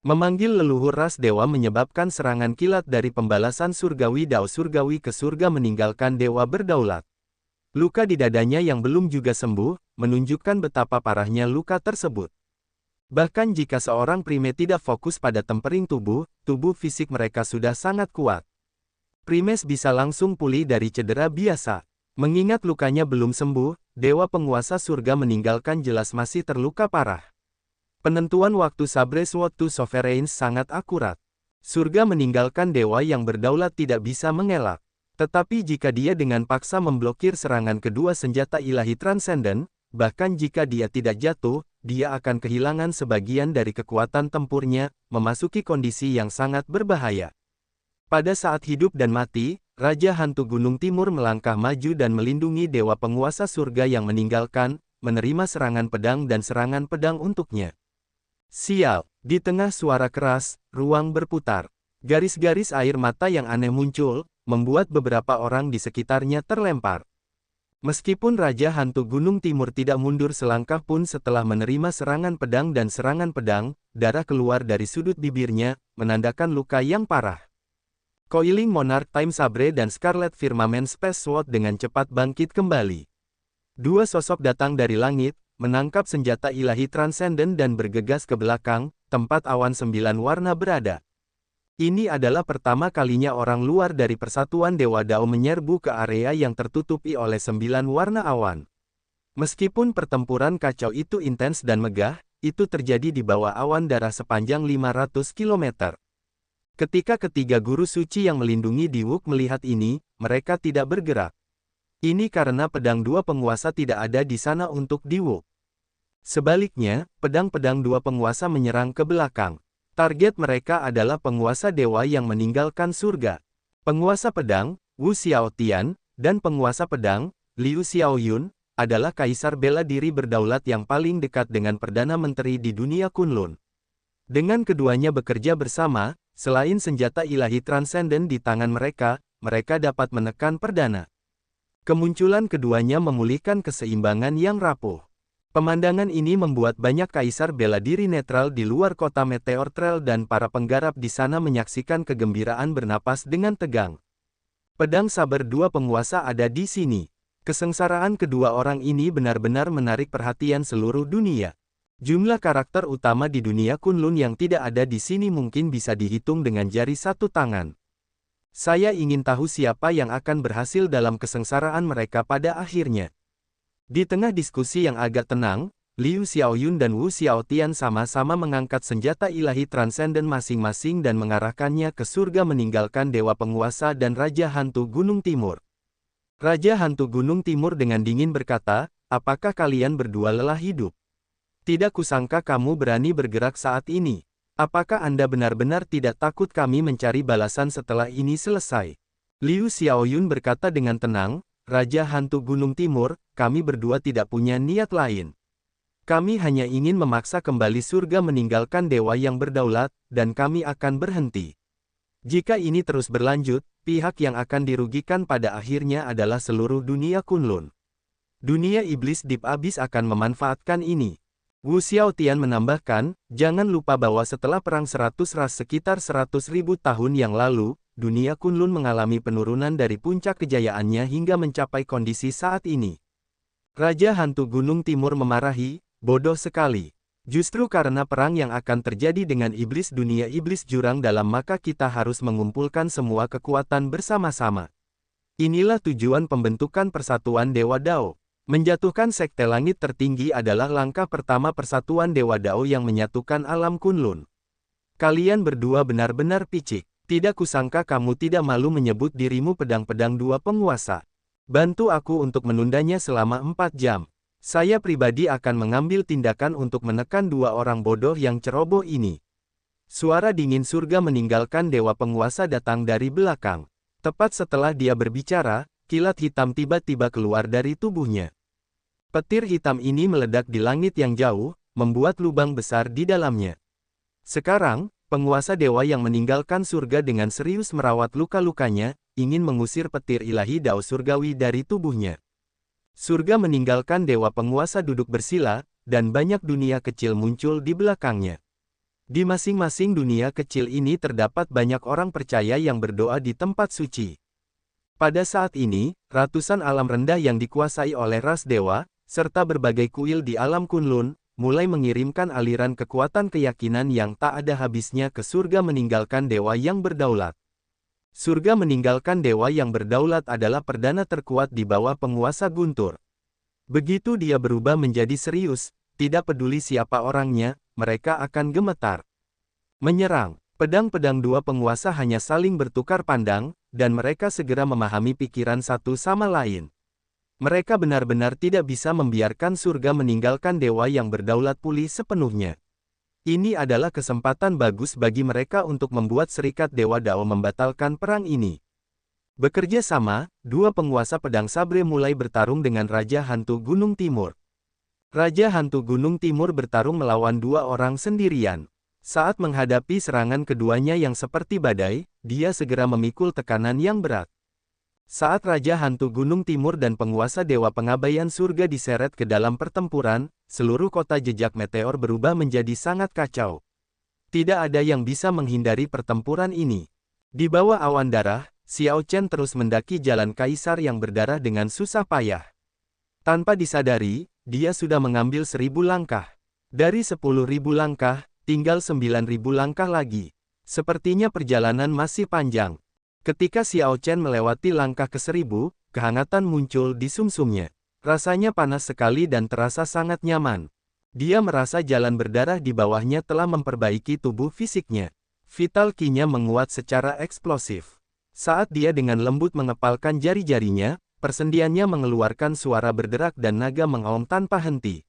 Memanggil leluhur ras dewa menyebabkan serangan kilat dari pembalasan surgawi Dao surgawi ke surga meninggalkan dewa berdaulat. Luka di dadanya yang belum juga sembuh, menunjukkan betapa parahnya luka tersebut. Bahkan jika seorang primate tidak fokus pada tempering tubuh fisik mereka sudah sangat kuat. Primes bisa langsung pulih dari cedera biasa. Mengingat lukanya belum sembuh, dewa penguasa surga meninggalkan jelas masih terluka parah. Penentuan waktu Sabre Sword to Sovereigns sangat akurat. Surga meninggalkan dewa yang berdaulat tidak bisa mengelak. Tetapi jika dia dengan paksa memblokir serangan kedua senjata ilahi transenden, bahkan jika dia tidak jatuh, dia akan kehilangan sebagian dari kekuatan tempurnya, memasuki kondisi yang sangat berbahaya. Pada saat hidup dan mati, Raja Hantu Gunung Timur melangkah maju dan melindungi dewa penguasa surga yang meninggalkan, menerima serangan pedang dan serangan pedang untuknya. Sial, di tengah suara keras, ruang berputar. Garis-garis air mata yang aneh muncul, membuat beberapa orang di sekitarnya terlempar. Meskipun Raja Hantu Gunung Timur tidak mundur selangkah pun setelah menerima serangan pedang dan serangan pedang, darah keluar dari sudut bibirnya, menandakan luka yang parah. Coiling Monarch Time Sabre dan Scarlet Firmament Space Sword dengan cepat bangkit kembali. Dua sosok datang dari langit, menangkap senjata ilahi transenden dan bergegas ke belakang, tempat awan 9 warna berada. Ini adalah pertama kalinya orang luar dari Persatuan Dewa Dao menyerbu ke area yang tertutupi oleh 9 warna awan. Meskipun pertempuran kacau itu intens dan megah, itu terjadi di bawah awan darah sepanjang 500 km. Ketika ketiga guru suci yang melindungi Diwuk melihat ini, mereka tidak bergerak. Ini karena pedang dua penguasa tidak ada di sana untuk Diwuk. Sebaliknya, pedang-pedang dua penguasa menyerang ke belakang. Target mereka adalah penguasa dewa yang meninggalkan surga. Penguasa pedang, Wu Xiaotian, dan penguasa pedang, Liu Xiaoyun, adalah kaisar bela diri berdaulat yang paling dekat dengan Perdana Menteri di dunia Kunlun. Dengan keduanya bekerja bersama, selain senjata ilahi transenden di tangan mereka, mereka dapat menekan Perdana. Kemunculan keduanya memulihkan keseimbangan yang rapuh. Pemandangan ini membuat banyak kaisar bela diri netral di luar kota Meteor Trail dan para penggarap di sana menyaksikan kegembiraan bernapas dengan tegang. Pedang saber dua penguasa ada di sini. Kesengsaraan kedua orang ini benar-benar menarik perhatian seluruh dunia. Jumlah karakter utama di dunia Kunlun yang tidak ada di sini mungkin bisa dihitung dengan jari satu tangan. Saya ingin tahu siapa yang akan berhasil dalam kesengsaraan mereka pada akhirnya. Di tengah diskusi yang agak tenang, Liu Xiaoyun dan Wu Xiaotian sama-sama mengangkat senjata ilahi transenden masing-masing dan mengarahkannya ke surga meninggalkan dewa penguasa dan Raja Hantu Gunung Timur. Raja Hantu Gunung Timur dengan dingin berkata, "Apakah kalian berdua lelah hidup? Tidak kusangka kamu berani bergerak saat ini. Apakah Anda benar-benar tidak takut kami mencari balasan setelah ini selesai?" Liu Xiaoyun berkata dengan tenang, "Raja Hantu Gunung Timur, kami berdua tidak punya niat lain. Kami hanya ingin memaksa kembali surga meninggalkan dewa yang berdaulat, dan kami akan berhenti. Jika ini terus berlanjut, pihak yang akan dirugikan pada akhirnya adalah seluruh dunia Kunlun. Dunia iblis Deep Abyss akan memanfaatkan ini." Wu Xiaotian menambahkan, "Jangan lupa bahwa setelah perang 100 ras sekitar 100.000 tahun yang lalu, dunia Kunlun mengalami penurunan dari puncak kejayaannya hingga mencapai kondisi saat ini." Raja Hantu Gunung Timur memarahi, "Bodoh sekali. Justru karena perang yang akan terjadi dengan iblis dunia iblis jurang dalam maka kita harus mengumpulkan semua kekuatan bersama-sama. Inilah tujuan pembentukan Persatuan Dewa Dao. Menjatuhkan Sekte Langit Tertinggi adalah langkah pertama Persatuan Dewa Dao yang menyatukan alam Kunlun. Kalian berdua benar-benar picik. Tidak kusangka kamu tidak malu menyebut dirimu pedang-pedang dua penguasa. Bantu aku untuk menundanya selama 4 jam. Saya pribadi akan mengambil tindakan untuk menekan dua orang bodoh yang ceroboh ini." Suara dingin surga meninggalkan dewa penguasa datang dari belakang. Tepat setelah dia berbicara, kilat hitam tiba-tiba keluar dari tubuhnya. Petir hitam ini meledak di langit yang jauh, membuat lubang besar di dalamnya. Sekarang, penguasa dewa yang meninggalkan surga dengan serius merawat luka-lukanya, ingin mengusir petir ilahi Dao surgawi dari tubuhnya. Surga meninggalkan dewa penguasa duduk bersila, dan banyak dunia kecil muncul di belakangnya. Di masing-masing dunia kecil ini terdapat banyak orang percaya yang berdoa di tempat suci. Pada saat ini, ratusan alam rendah yang dikuasai oleh ras dewa, serta berbagai kuil di alam Kunlun, mulai mengirimkan aliran kekuatan keyakinan yang tak ada habisnya ke surga meninggalkan dewa yang berdaulat. Surga meninggalkan dewa yang berdaulat adalah perdana terkuat di bawah penguasa Guntur. Begitu dia berubah menjadi serius, tidak peduli siapa orangnya, mereka akan gemetar. Menyerang. Pedang-pedang dua penguasa hanya saling bertukar pandang, dan mereka segera memahami pikiran satu sama lain. Mereka benar-benar tidak bisa membiarkan surga meninggalkan dewa yang berdaulat pulih sepenuhnya. Ini adalah kesempatan bagus bagi mereka untuk membuat serikat Dewa Dao membatalkan perang ini. Bekerja sama, dua penguasa pedang sabre mulai bertarung dengan Raja Hantu Gunung Timur. Raja Hantu Gunung Timur bertarung melawan dua orang sendirian. Saat menghadapi serangan keduanya yang seperti badai, dia segera memikul tekanan yang berat. Saat Raja Hantu Gunung Timur dan penguasa Dewa Pengabaian Surga diseret ke dalam pertempuran, seluruh kota jejak meteor berubah menjadi sangat kacau. Tidak ada yang bisa menghindari pertempuran ini. Di bawah awan darah, Xiao Chen terus mendaki jalan kaisar yang berdarah dengan susah payah. Tanpa disadari, dia sudah mengambil 1000 langkah. Dari 10.000 langkah, tinggal 9.000 langkah lagi. Sepertinya perjalanan masih panjang. Ketika Xiao Chen melewati langkah ke-1000, kehangatan muncul di sumsumnya. Rasanya panas sekali dan terasa sangat nyaman. Dia merasa jalan berdarah di bawahnya telah memperbaiki tubuh fisiknya. Vital Qi-nya menguat secara eksplosif. Saat dia dengan lembut mengepalkan jari-jarinya, persendiannya mengeluarkan suara berderak dan naga mengaum tanpa henti.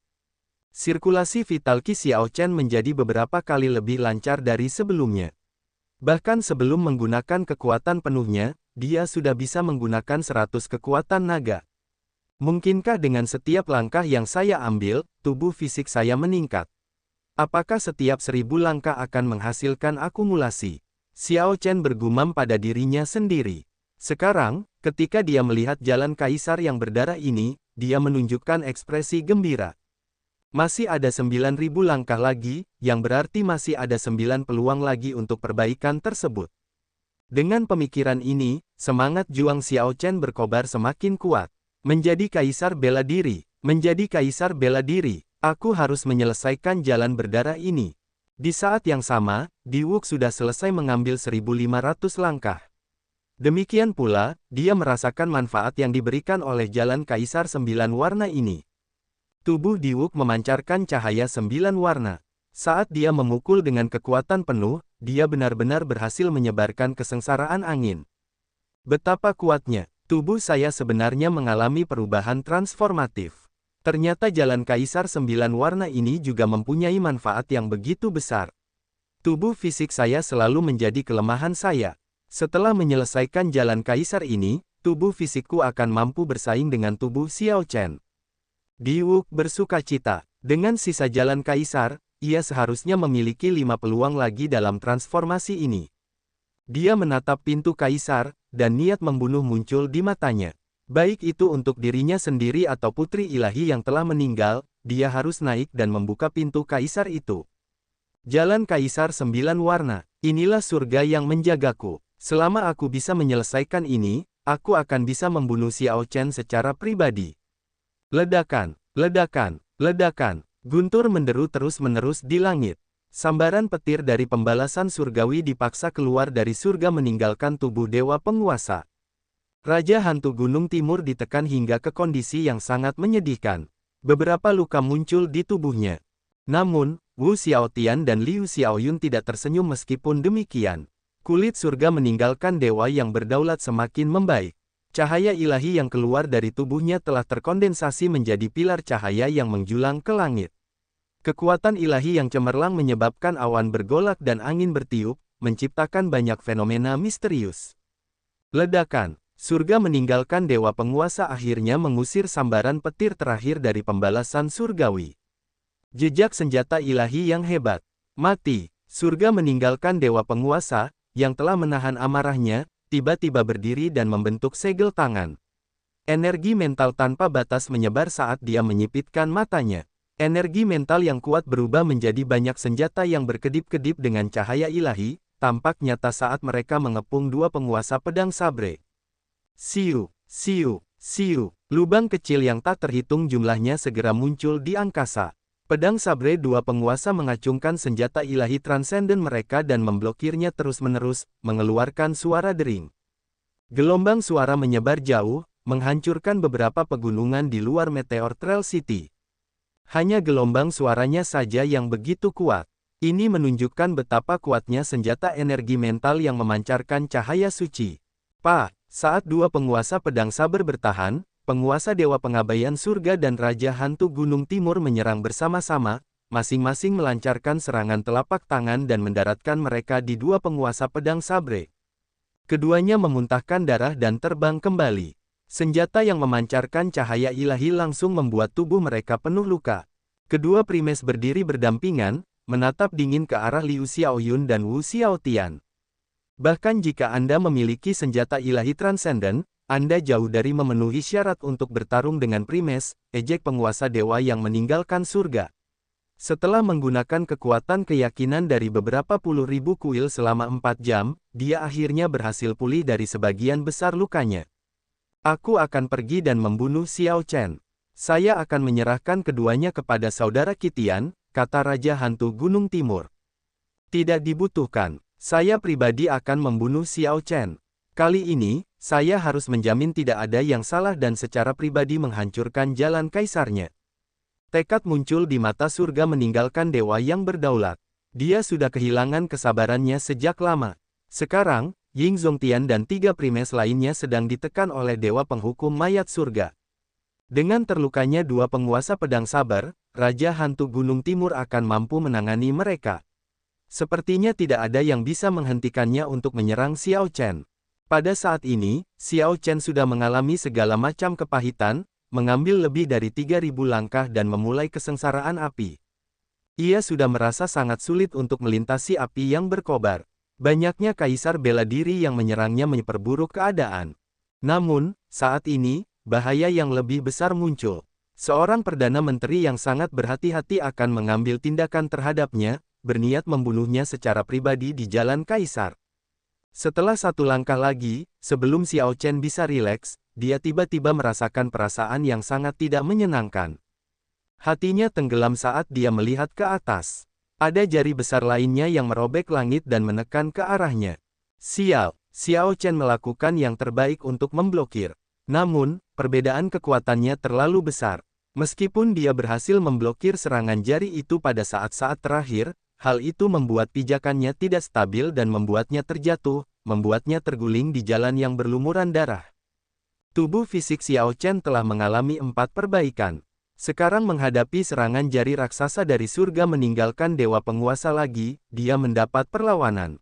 Sirkulasi vital Qi Xiao Chen menjadi beberapa kali lebih lancar dari sebelumnya. Bahkan sebelum menggunakan kekuatan penuhnya, dia sudah bisa menggunakan 100 kekuatan naga. Mungkinkah dengan setiap langkah yang saya ambil, tubuh fisik saya meningkat? Apakah setiap 1000 langkah akan menghasilkan akumulasi? Xiao Chen bergumam pada dirinya sendiri. Sekarang, ketika dia melihat jalan kaisar yang berdarah ini, dia menunjukkan ekspresi gembira. Masih ada 9.000 langkah lagi, yang berarti masih ada 9 peluang lagi untuk perbaikan tersebut. Dengan pemikiran ini, semangat juang Xiao Chen berkobar semakin kuat. Menjadi kaisar bela diri, menjadi kaisar bela diri, aku harus menyelesaikan jalan berdarah ini. Di saat yang sama, Diwuk sudah selesai mengambil 1.500 langkah. Demikian pula, dia merasakan manfaat yang diberikan oleh jalan kaisar 9 warna ini. Tubuh Diwuk memancarkan cahaya 9 warna. Saat dia memukul dengan kekuatan penuh, dia benar-benar berhasil menyebarkan kesengsaraan angin. Betapa kuatnya, tubuh saya sebenarnya mengalami perubahan transformatif. Ternyata jalan kaisar 9 warna ini juga mempunyai manfaat yang begitu besar. Tubuh fisik saya selalu menjadi kelemahan saya. Setelah menyelesaikan jalan kaisar ini, tubuh fisikku akan mampu bersaing dengan tubuh Xiao Chen. Diwuk bersukacita. Dengan sisa jalan kaisar, ia seharusnya memiliki 5 peluang lagi dalam transformasi ini. Dia menatap pintu kaisar, dan niat membunuh muncul di matanya. Baik itu untuk dirinya sendiri atau putri ilahi yang telah meninggal, dia harus naik dan membuka pintu kaisar itu. Jalan kaisar 9 warna, inilah surga yang menjagaku. Selama aku bisa menyelesaikan ini, aku akan bisa membunuh Xiao Chen secara pribadi. Ledakan, ledakan, ledakan. Guntur menderu terus-menerus di langit. Sambaran petir dari pembalasan surgawi dipaksa keluar dari surga meninggalkan tubuh dewa penguasa. Raja Hantu Gunung Timur ditekan hingga ke kondisi yang sangat menyedihkan. Beberapa luka muncul di tubuhnya. Namun, Wu Xiaotian dan Liu Xiaoyun tidak tersenyum meskipun demikian. Kulit surga meninggalkan dewa yang berdaulat semakin membaik. Cahaya ilahi yang keluar dari tubuhnya telah terkondensasi menjadi pilar cahaya yang menjulang ke langit. Kekuatan ilahi yang cemerlang menyebabkan awan bergolak dan angin bertiup, menciptakan banyak fenomena misterius. Ledakan. Surga meninggalkan dewa penguasa akhirnya mengusir sambaran petir terakhir dari pembalasan surgawi. Jejak senjata ilahi yang hebat. Mati. Surga meninggalkan dewa penguasa, yang telah menahan amarahnya, tiba-tiba berdiri dan membentuk segel tangan. Energi mental tanpa batas menyebar saat dia menyipitkan matanya. Energi mental yang kuat berubah menjadi banyak senjata yang berkedip-kedip dengan cahaya ilahi, tampak nyata saat mereka mengepung dua penguasa pedang sabre. Siu, siu, siu. Lubang kecil yang tak terhitung jumlahnya segera muncul di angkasa. Pedang sabre dua penguasa mengacungkan senjata ilahi transenden mereka dan memblokirnya terus-menerus, mengeluarkan suara dering. Gelombang suara menyebar jauh, menghancurkan beberapa pegunungan di luar Meteor Trail City. Hanya gelombang suaranya saja yang begitu kuat. Ini menunjukkan betapa kuatnya senjata energi mental yang memancarkan cahaya suci. Saat dua penguasa pedang saber bertahan, penguasa Dewa Pengabaian Surga dan Raja Hantu Gunung Timur menyerang bersama-sama, masing-masing melancarkan serangan telapak tangan dan mendaratkan mereka di dua penguasa pedang sabre. Keduanya memuntahkan darah dan terbang kembali. Senjata yang memancarkan cahaya ilahi langsung membuat tubuh mereka penuh luka. Kedua primes berdiri berdampingan, menatap dingin ke arah Liu Xiaoyun dan Wu Xiaotian. Bahkan jika Anda memiliki senjata ilahi transenden, Anda jauh dari memenuhi syarat untuk bertarung dengan primes, ejek penguasa dewa yang meninggalkan surga. Setelah menggunakan kekuatan keyakinan dari beberapa puluh ribu kuil selama 4 jam, dia akhirnya berhasil pulih dari sebagian besar lukanya. Aku akan pergi dan membunuh Xiao Chen. Saya akan menyerahkan keduanya kepada saudara Qitian, kata Raja Hantu Gunung Timur. Tidak dibutuhkan. Saya pribadi akan membunuh Xiao Chen. Kali ini, saya harus menjamin tidak ada yang salah dan secara pribadi menghancurkan jalan kaisarnya. Tekad muncul di mata surga meninggalkan dewa yang berdaulat. Dia sudah kehilangan kesabarannya sejak lama. Sekarang, Ying Zongtian dan 3 primes lainnya sedang ditekan oleh dewa penghukum mayat surga. Dengan terlukanya dua penguasa pedang sabar, Raja Hantu Gunung Timur akan mampu menangani mereka. Sepertinya tidak ada yang bisa menghentikannya untuk menyerang Xiao Chen. Pada saat ini, Xiao Chen sudah mengalami segala macam kepahitan, mengambil lebih dari 3.000 langkah dan memulai kesengsaraan api. Ia sudah merasa sangat sulit untuk melintasi api yang berkobar. Banyaknya kaisar bela diri yang menyerangnya memperburuk keadaan. Namun, saat ini, bahaya yang lebih besar muncul. Seorang Perdana Menteri yang sangat berhati-hati akan mengambil tindakan terhadapnya, berniat membunuhnya secara pribadi di jalan kaisar. Setelah satu langkah lagi, sebelum Xiao Chen bisa rileks, dia tiba-tiba merasakan perasaan yang sangat tidak menyenangkan. Hatinya tenggelam saat dia melihat ke atas. Ada jari besar lainnya yang merobek langit dan menekan ke arahnya. Sial, Xiao Chen melakukan yang terbaik untuk memblokir. Namun, perbedaan kekuatannya terlalu besar. Meskipun dia berhasil memblokir serangan jari itu pada saat-saat terakhir, hal itu membuat pijakannya tidak stabil dan membuatnya terjatuh, membuatnya terguling di jalan yang berlumuran darah. Tubuh fisik Xiao Chen telah mengalami 4 perbaikan. Sekarang menghadapi serangan jari raksasa dari surga meninggalkan dewa penguasa lagi, dia mendapat perlawanan.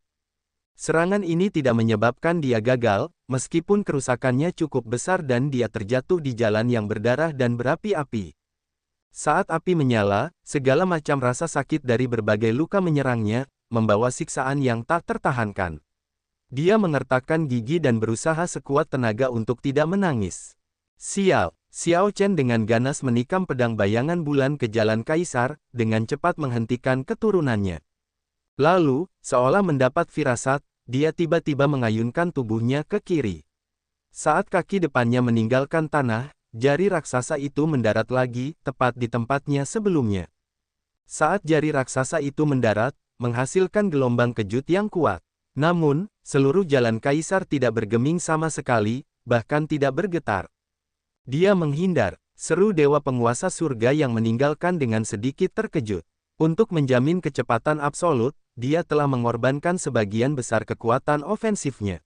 Serangan ini tidak menyebabkan dia gagal, meskipun kerusakannya cukup besar dan dia terjatuh di jalan yang berdarah dan berapi-api. Saat api menyala, segala macam rasa sakit dari berbagai luka menyerangnya, membawa siksaan yang tak tertahankan. Dia mengertakkan gigi dan berusaha sekuat tenaga untuk tidak menangis. Sial! Xiao Chen dengan ganas menikam pedang bayangan bulan ke jalan kaisar, dengan cepat menghentikan keturunannya. Lalu, seolah mendapat firasat, dia tiba-tiba mengayunkan tubuhnya ke kiri. Saat kaki depannya meninggalkan tanah, jari raksasa itu mendarat lagi, tepat di tempatnya sebelumnya. Saat jari raksasa itu mendarat, menghasilkan gelombang kejut yang kuat. Namun, seluruh jalan kaisar tidak bergeming sama sekali, bahkan tidak bergetar. Dia menghindar, seru dewa penguasa surga yang meninggalkan dengan sedikit terkejut. Untuk menjamin kecepatan absolut, dia telah mengorbankan sebagian besar kekuatan ofensifnya.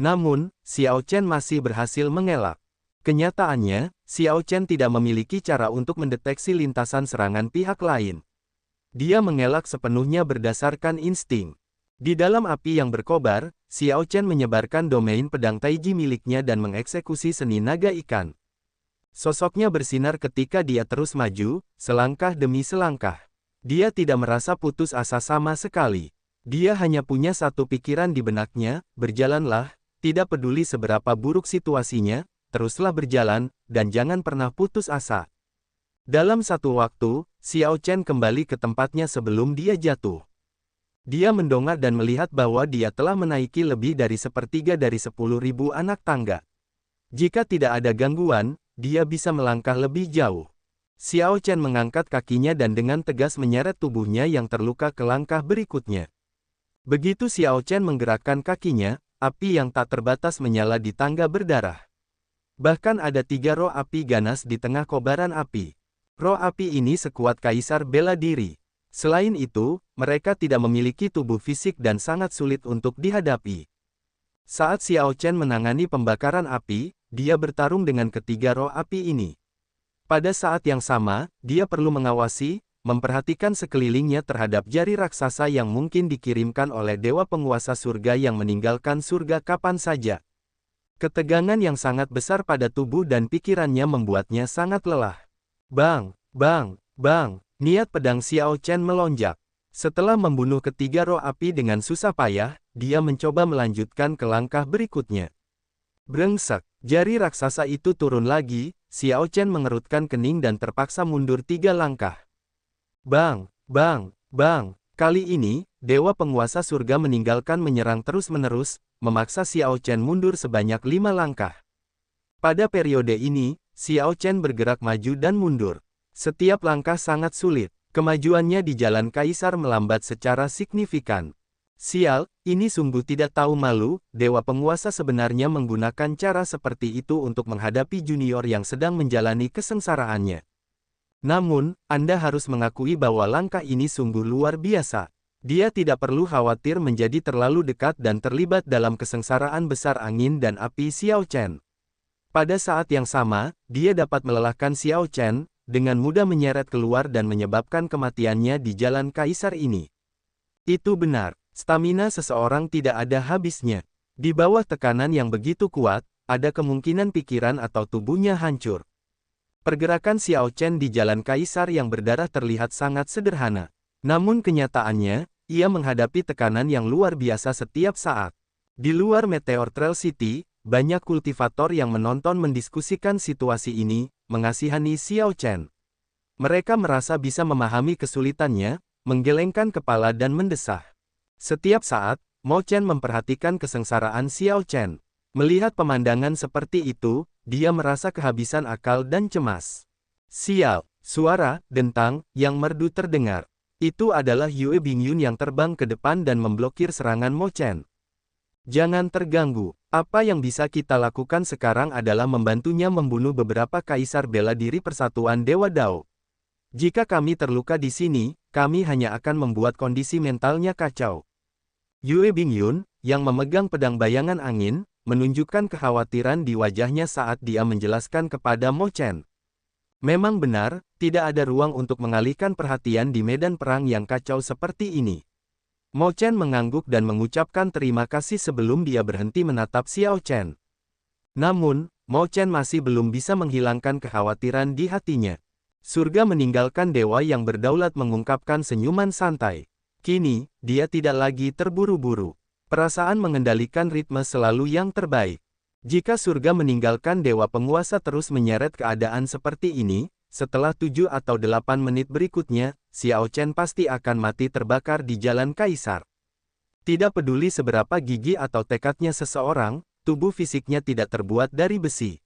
Namun, Xiao Chen masih berhasil mengelak. Kenyataannya, Xiao Chen tidak memiliki cara untuk mendeteksi lintasan serangan pihak lain. Dia mengelak sepenuhnya berdasarkan insting. Di dalam api yang berkobar, Xiao Chen menyebarkan domain pedang taiji miliknya dan mengeksekusi seni naga ikan. Sosoknya bersinar ketika dia terus maju, selangkah demi selangkah. Dia tidak merasa putus asa sama sekali. Dia hanya punya satu pikiran di benaknya, berjalanlah, tidak peduli seberapa buruk situasinya, teruslah berjalan, dan jangan pernah putus asa. Dalam satu waktu, Xiao Chen kembali ke tempatnya sebelum dia jatuh. Dia mendongak dan melihat bahwa dia telah menaiki lebih dari sepertiga dari 10.000 anak tangga. Jika tidak ada gangguan, dia bisa melangkah lebih jauh. Xiao Chen mengangkat kakinya dan dengan tegas menyeret tubuhnya yang terluka ke langkah berikutnya. Begitu Xiao Chen menggerakkan kakinya, api yang tak terbatas menyala di tangga berdarah. Bahkan ada 3 roh api ganas di tengah kobaran api. Roh api ini sekuat kaisar bela diri. Selain itu, mereka tidak memiliki tubuh fisik dan sangat sulit untuk dihadapi. Saat Xiao Chen menangani pembakaran api, dia bertarung dengan ketiga roh api ini. Pada saat yang sama, dia perlu mengawasi, memperhatikan sekelilingnya terhadap jari raksasa yang mungkin dikirimkan oleh dewa penguasa surga yang meninggalkan surga kapan saja. Ketegangan yang sangat besar pada tubuh dan pikirannya membuatnya sangat lelah. Bang, bang, bang, niat pedang Xiao Chen melonjak. Setelah membunuh ketiga roh api dengan susah payah, dia mencoba melanjutkan ke langkah berikutnya. Brengsek, jari raksasa itu turun lagi, Xiao Chen mengerutkan kening dan terpaksa mundur 3 langkah. Bang, bang, bang, kali ini, dewa penguasa surga meninggalkan menyerang terus-menerus, memaksa Xiao Chen mundur sebanyak 5 langkah. Pada periode ini, Xiao Chen bergerak maju dan mundur. Setiap langkah sangat sulit, kemajuannya di jalan kaisar melambat secara signifikan. Sial, ini sungguh tidak tahu malu, dewa penguasa sebenarnya menggunakan cara seperti itu untuk menghadapi junior yang sedang menjalani kesengsaraannya. Namun, Anda harus mengakui bahwa langkah ini sungguh luar biasa. Dia tidak perlu khawatir menjadi terlalu dekat dan terlibat dalam kesengsaraan besar angin dan api Xiao Chen. Pada saat yang sama, dia dapat melelahkan Xiao Chen, dengan mudah menyeret keluar dan menyebabkan kematiannya di jalan kaisar ini. Itu benar. Stamina seseorang tidak ada habisnya. Di bawah tekanan yang begitu kuat, ada kemungkinan pikiran atau tubuhnya hancur. Pergerakan Xiao Chen di jalan kaisar yang berdarah terlihat sangat sederhana. Namun kenyataannya, ia menghadapi tekanan yang luar biasa setiap saat. Di luar Meteor Trail City, banyak kultivator yang menonton mendiskusikan situasi ini, mengasihani Xiao Chen. Mereka merasa bisa memahami kesulitannya, menggelengkan kepala dan mendesah. Setiap saat, Mo Chen memperhatikan kesengsaraan Xiao Chen. Melihat pemandangan seperti itu, dia merasa kehabisan akal dan cemas. Sial, suara, dentang, yang merdu terdengar. Itu adalah Yue Bingyun yang terbang ke depan dan memblokir serangan Mo Chen. Jangan terganggu, apa yang bisa kita lakukan sekarang adalah membantunya membunuh beberapa kaisar bela diri Persatuan Dewa Dao. Jika kami terluka di sini, kami hanya akan membuat kondisi mentalnya kacau. Yue Bingyun, yang memegang pedang bayangan angin, menunjukkan kekhawatiran di wajahnya saat dia menjelaskan kepada Mo Chen. Memang benar, tidak ada ruang untuk mengalihkan perhatian di medan perang yang kacau seperti ini. Mo Chen mengangguk dan mengucapkan terima kasih sebelum dia berhenti menatap Xiao Chen. Namun, Mo Chen masih belum bisa menghilangkan kekhawatiran di hatinya. Surga meninggalkan dewa yang berdaulat mengungkapkan senyuman santai. Kini, dia tidak lagi terburu-buru. Perasaan mengendalikan ritme selalu yang terbaik. Jika surga meninggalkan dewa penguasa terus menyeret keadaan seperti ini, setelah 7 atau 8 menit berikutnya, Xiao Chen pasti akan mati terbakar di jalan kaisar. Tidak peduli seberapa gigih atau tekadnya seseorang, tubuh fisiknya tidak terbuat dari besi.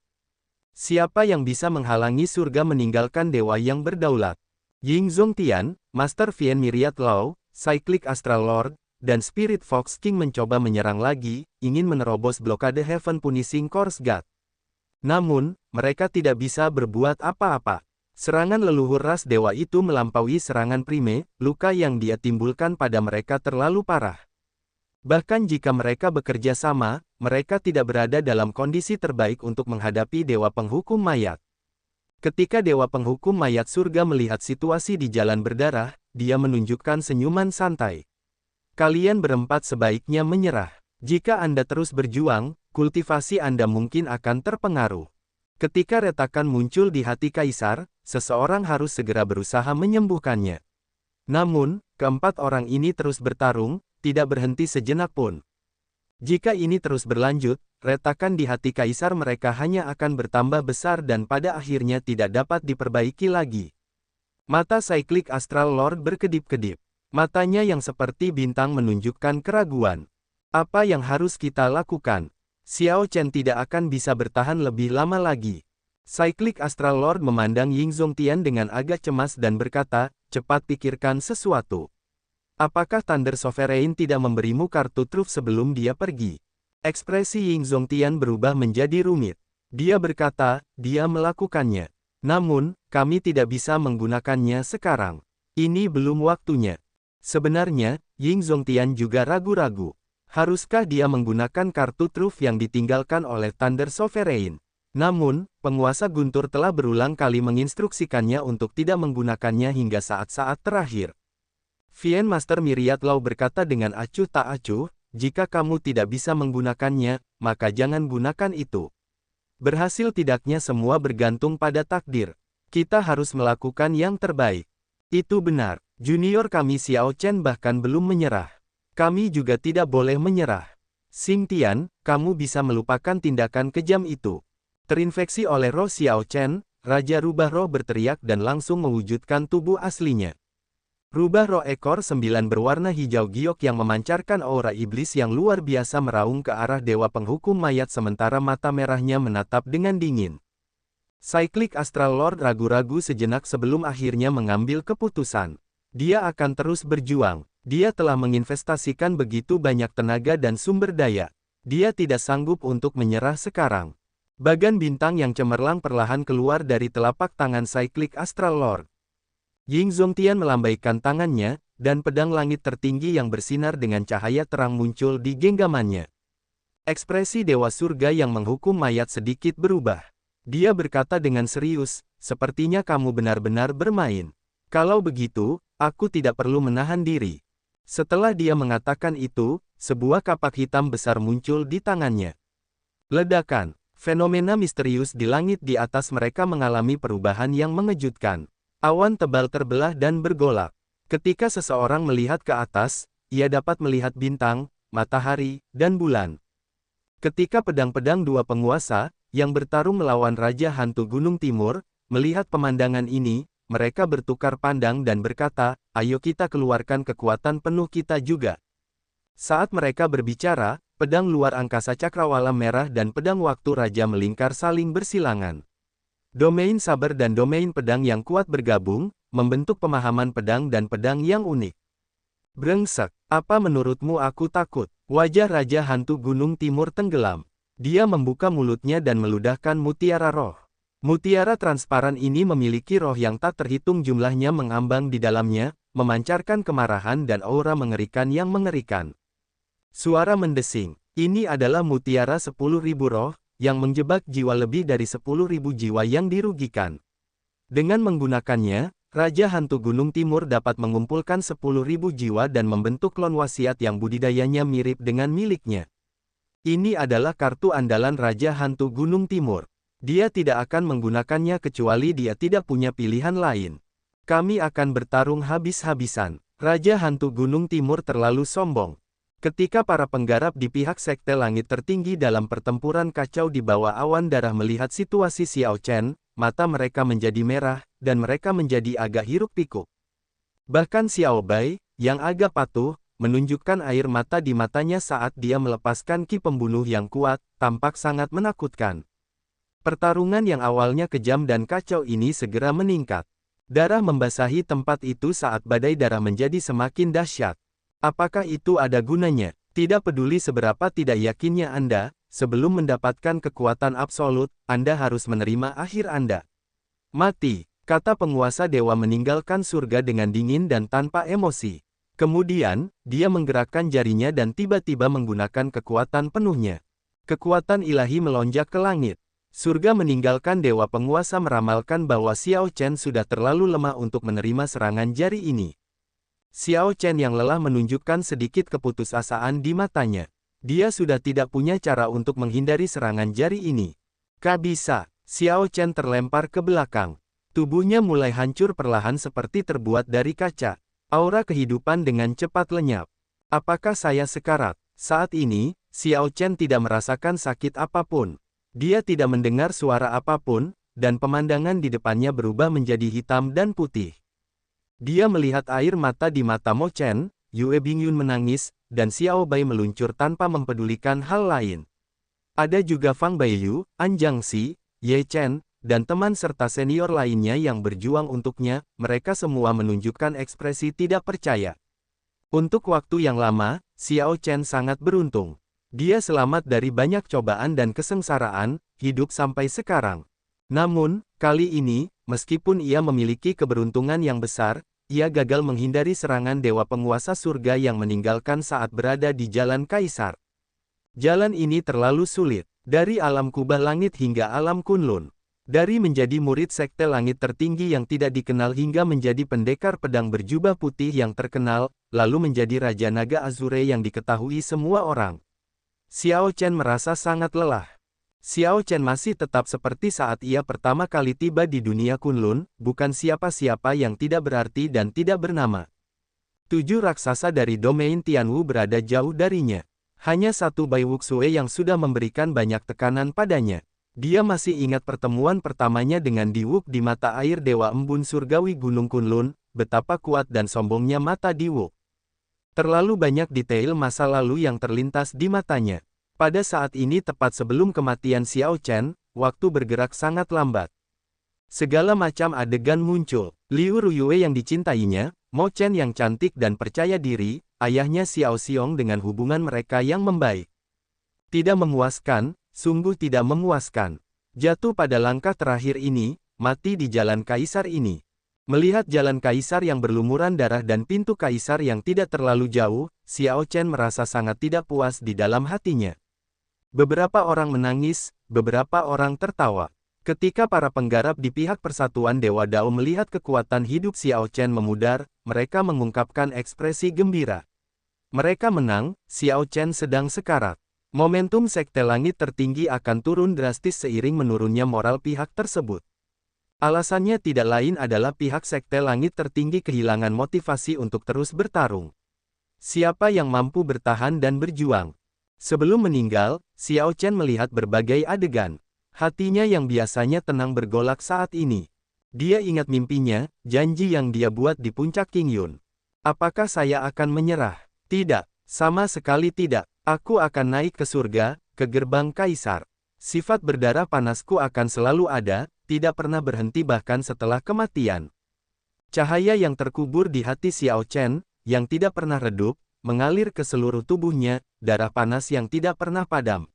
Siapa yang bisa menghalangi surga meninggalkan dewa yang berdaulat? Ying Zhongtian, Master Vian Myriad Law, Cyclic Astral Lord, dan Spirit Fox King mencoba menyerang lagi, ingin menerobos blokade Heaven Punishing Course God. Namun, mereka tidak bisa berbuat apa-apa. Serangan leluhur ras dewa itu melampaui serangan prime, luka yang dia timbulkan pada mereka terlalu parah. Bahkan jika mereka bekerja sama, mereka tidak berada dalam kondisi terbaik untuk menghadapi dewa penghukum mayat. Ketika dewa penghukum mayat surga melihat situasi di jalan berdarah, dia menunjukkan senyuman santai. Kalian berempat sebaiknya menyerah. Jika Anda terus berjuang, kultivasi Anda mungkin akan terpengaruh. Ketika retakan muncul di hati kaisar, seseorang harus segera berusaha menyembuhkannya. Namun, keempat orang ini terus bertarung, tidak berhenti sejenak pun. Jika ini terus berlanjut, retakan di hati kaisar mereka hanya akan bertambah besar dan pada akhirnya tidak dapat diperbaiki lagi. Mata Cyclic Astral Lord berkedip-kedip. Matanya yang seperti bintang menunjukkan keraguan. Apa yang harus kita lakukan? Xiao Chen tidak akan bisa bertahan lebih lama lagi. Cyclic Astral Lord memandang Ying Zongtian dengan agak cemas dan berkata, cepat pikirkan sesuatu. Apakah Thunder Sovereign tidak memberimu kartu truf sebelum dia pergi? Ekspresi Ying Zongtian berubah menjadi rumit. Dia berkata, dia melakukannya. Namun, kami tidak bisa menggunakannya sekarang. Ini belum waktunya. Sebenarnya, Ying Zongtian juga ragu-ragu. Haruskah dia menggunakan kartu truf yang ditinggalkan oleh Thunder Sovereign? Namun, penguasa Guntur telah berulang kali menginstruksikannya untuk tidak menggunakannya hingga saat-saat terakhir. Vien Master Myriad Law berkata dengan acuh tak acuh, jika kamu tidak bisa menggunakannya, maka jangan gunakan itu. Berhasil tidaknya semua bergantung pada takdir. Kita harus melakukan yang terbaik. Itu benar, junior kami Xiao Chen bahkan belum menyerah. Kami juga tidak boleh menyerah. Xing Tian, kamu bisa melupakan tindakan kejam itu. Terinfeksi oleh roh Xiao Chen, Raja Rubah Roh berteriak dan langsung mewujudkan tubuh aslinya. Rubah roh ekor 9 berwarna hijau giok yang memancarkan aura iblis yang luar biasa meraung ke arah dewa penghukum mayat sementara mata merahnya menatap dengan dingin. Cyclic Astral Lord ragu-ragu sejenak sebelum akhirnya mengambil keputusan. Dia akan terus berjuang. Dia telah menginvestasikan begitu banyak tenaga dan sumber daya. Dia tidak sanggup untuk menyerah sekarang. Bagan bintang yang cemerlang perlahan keluar dari telapak tangan Cyclic Astral Lord. Ying Zongtian melambaikan tangannya, dan pedang langit tertinggi yang bersinar dengan cahaya terang muncul di genggamannya. Ekspresi Dewa Surga yang menghukum mayat sedikit berubah. Dia berkata dengan serius, sepertinya kamu benar-benar bermain. Kalau begitu, aku tidak perlu menahan diri. Setelah dia mengatakan itu, sebuah kapak hitam besar muncul di tangannya. Ledakan, fenomena misterius di langit di atas mereka mengalami perubahan yang mengejutkan. Awan tebal terbelah dan bergolak. Ketika seseorang melihat ke atas, ia dapat melihat bintang, matahari, dan bulan. Ketika pedang-pedang dua penguasa, yang bertarung melawan Raja Hantu Gunung Timur, melihat pemandangan ini, mereka bertukar pandang dan berkata, ayo kita keluarkan kekuatan penuh kita juga. Saat mereka berbicara, pedang luar angkasa cakrawala merah dan pedang waktu raja melingkar saling bersilangan. Domain sabar dan domain pedang yang kuat bergabung, membentuk pemahaman pedang dan pedang yang unik. Brengsek, apa menurutmu aku takut? Wajah Raja Hantu Gunung Timur tenggelam. Dia membuka mulutnya dan meludahkan mutiara roh. Mutiara transparan ini memiliki roh yang tak terhitung jumlahnya mengambang di dalamnya, memancarkan kemarahan dan aura mengerikan yang mengerikan. Suara mendesing, ini adalah mutiara 10.000 roh, yang menjebak jiwa lebih dari 10.000 jiwa yang dirugikan. Dengan menggunakannya, Raja Hantu Gunung Timur dapat mengumpulkan 10.000 jiwa dan membentuk klon wasiat yang budidayanya mirip dengan miliknya. Ini adalah kartu andalan Raja Hantu Gunung Timur. Dia tidak akan menggunakannya kecuali dia tidak punya pilihan lain. Kami akan bertarung habis-habisan. Raja Hantu Gunung Timur terlalu sombong. Ketika para penggarap di pihak Sekte Langit Tertinggi dalam pertempuran kacau di bawah awan darah melihat situasi Xiao Chen, mata mereka menjadi merah, dan mereka menjadi agak hiruk-pikuk. Bahkan Xiao Bai, yang agak patuh, menunjukkan air mata di matanya saat dia melepaskan ki pembunuh yang kuat, tampak sangat menakutkan. Pertarungan yang awalnya kejam dan kacau ini segera meningkat. Darah membasahi tempat itu saat badai darah menjadi semakin dahsyat. Apakah itu ada gunanya? Tidak peduli seberapa tidak yakinnya Anda, sebelum mendapatkan kekuatan absolut, Anda harus menerima akhir Anda. Mati, kata penguasa dewa meninggalkan surga dengan dingin dan tanpa emosi. Kemudian, dia menggerakkan jarinya dan tiba-tiba menggunakan kekuatan penuhnya. Kekuatan ilahi melonjak ke langit. Surga meninggalkan dewa penguasa meramalkan bahwa Xiao Chen sudah terlalu lemah untuk menerima serangan jari ini. Xiao Chen yang lelah menunjukkan sedikit keputusasaan di matanya. Dia sudah tidak punya cara untuk menghindari serangan jari ini. Gak bisa. Xiao Chen terlempar ke belakang. Tubuhnya mulai hancur perlahan seperti terbuat dari kaca. Aura kehidupan dengan cepat lenyap. Apakah saya sekarat? Saat ini, Xiao Chen tidak merasakan sakit apapun. Dia tidak mendengar suara apapun, dan pemandangan di depannya berubah menjadi hitam dan putih. Dia melihat air mata di mata Mo Chen, Yue Bingyun menangis, dan Xiao Bai meluncur tanpa mempedulikan hal lain. Ada juga Fang Baiyu, An Jiangxi, Ye Chen, dan teman serta senior lainnya yang berjuang untuknya, mereka semua menunjukkan ekspresi tidak percaya. Untuk waktu yang lama, Xiao Chen sangat beruntung. Dia selamat dari banyak cobaan dan kesengsaraan, hidup sampai sekarang. Namun, kali ini, meskipun ia memiliki keberuntungan yang besar, ia gagal menghindari serangan dewa penguasa surga yang meninggalkan saat berada di Jalan Kaisar. Jalan ini terlalu sulit, dari alam kubah langit hingga alam Kunlun. Dari menjadi murid sekte langit tertinggi yang tidak dikenal hingga menjadi pendekar pedang berjubah putih yang terkenal, lalu menjadi Raja Naga Azure yang diketahui semua orang. Xiao Chen merasa sangat lelah. Xiao Chen masih tetap seperti saat ia pertama kali tiba di dunia Kunlun, bukan siapa-siapa yang tidak berarti dan tidak bernama. 7 raksasa dari domain Tianwu berada jauh darinya. Hanya satu Bai Wuxue yang sudah memberikan banyak tekanan padanya. Dia masih ingat pertemuan pertamanya dengan Diwuk di mata air Dewa Embun Surgawi Gunung Kunlun, betapa kuat dan sombongnya mata Diwuk. Terlalu banyak detail masa lalu yang terlintas di matanya. Pada saat ini tepat sebelum kematian Xiao Chen, waktu bergerak sangat lambat. Segala macam adegan muncul. Liu Ruyue yang dicintainya, Mo Chen yang cantik dan percaya diri, ayahnya Xiao Xiong dengan hubungan mereka yang membaik. Tidak memuaskan, sungguh tidak memuaskan. Jatuh pada langkah terakhir ini, mati di Jalan Kaisar ini. Melihat Jalan Kaisar yang berlumuran darah dan pintu Kaisar yang tidak terlalu jauh, Xiao Chen merasa sangat tidak puas di dalam hatinya. Beberapa orang menangis, beberapa orang tertawa. Ketika para penggarap di pihak Persatuan Dewa Dao melihat kekuatan hidup Xiao Chen memudar, mereka mengungkapkan ekspresi gembira. Mereka menang, Xiao Chen sedang sekarat. Momentum sekte langit tertinggi akan turun drastis seiring menurunnya moral pihak tersebut. Alasannya tidak lain adalah pihak sekte langit tertinggi kehilangan motivasi untuk terus bertarung. Siapa yang mampu bertahan dan berjuang? Sebelum meninggal, Xiao Chen melihat berbagai adegan. Hatinya yang biasanya tenang bergolak saat ini. Dia ingat mimpinya, janji yang dia buat di puncak Qingyun. Apakah saya akan menyerah? Tidak, sama sekali tidak. Aku akan naik ke surga, ke gerbang Kaisar. Sifat berdarah panasku akan selalu ada, tidak pernah berhenti bahkan setelah kematian. Cahaya yang terkubur di hati Xiao Chen, yang tidak pernah redup, mengalir ke seluruh tubuhnya, darah panas yang tidak pernah padam.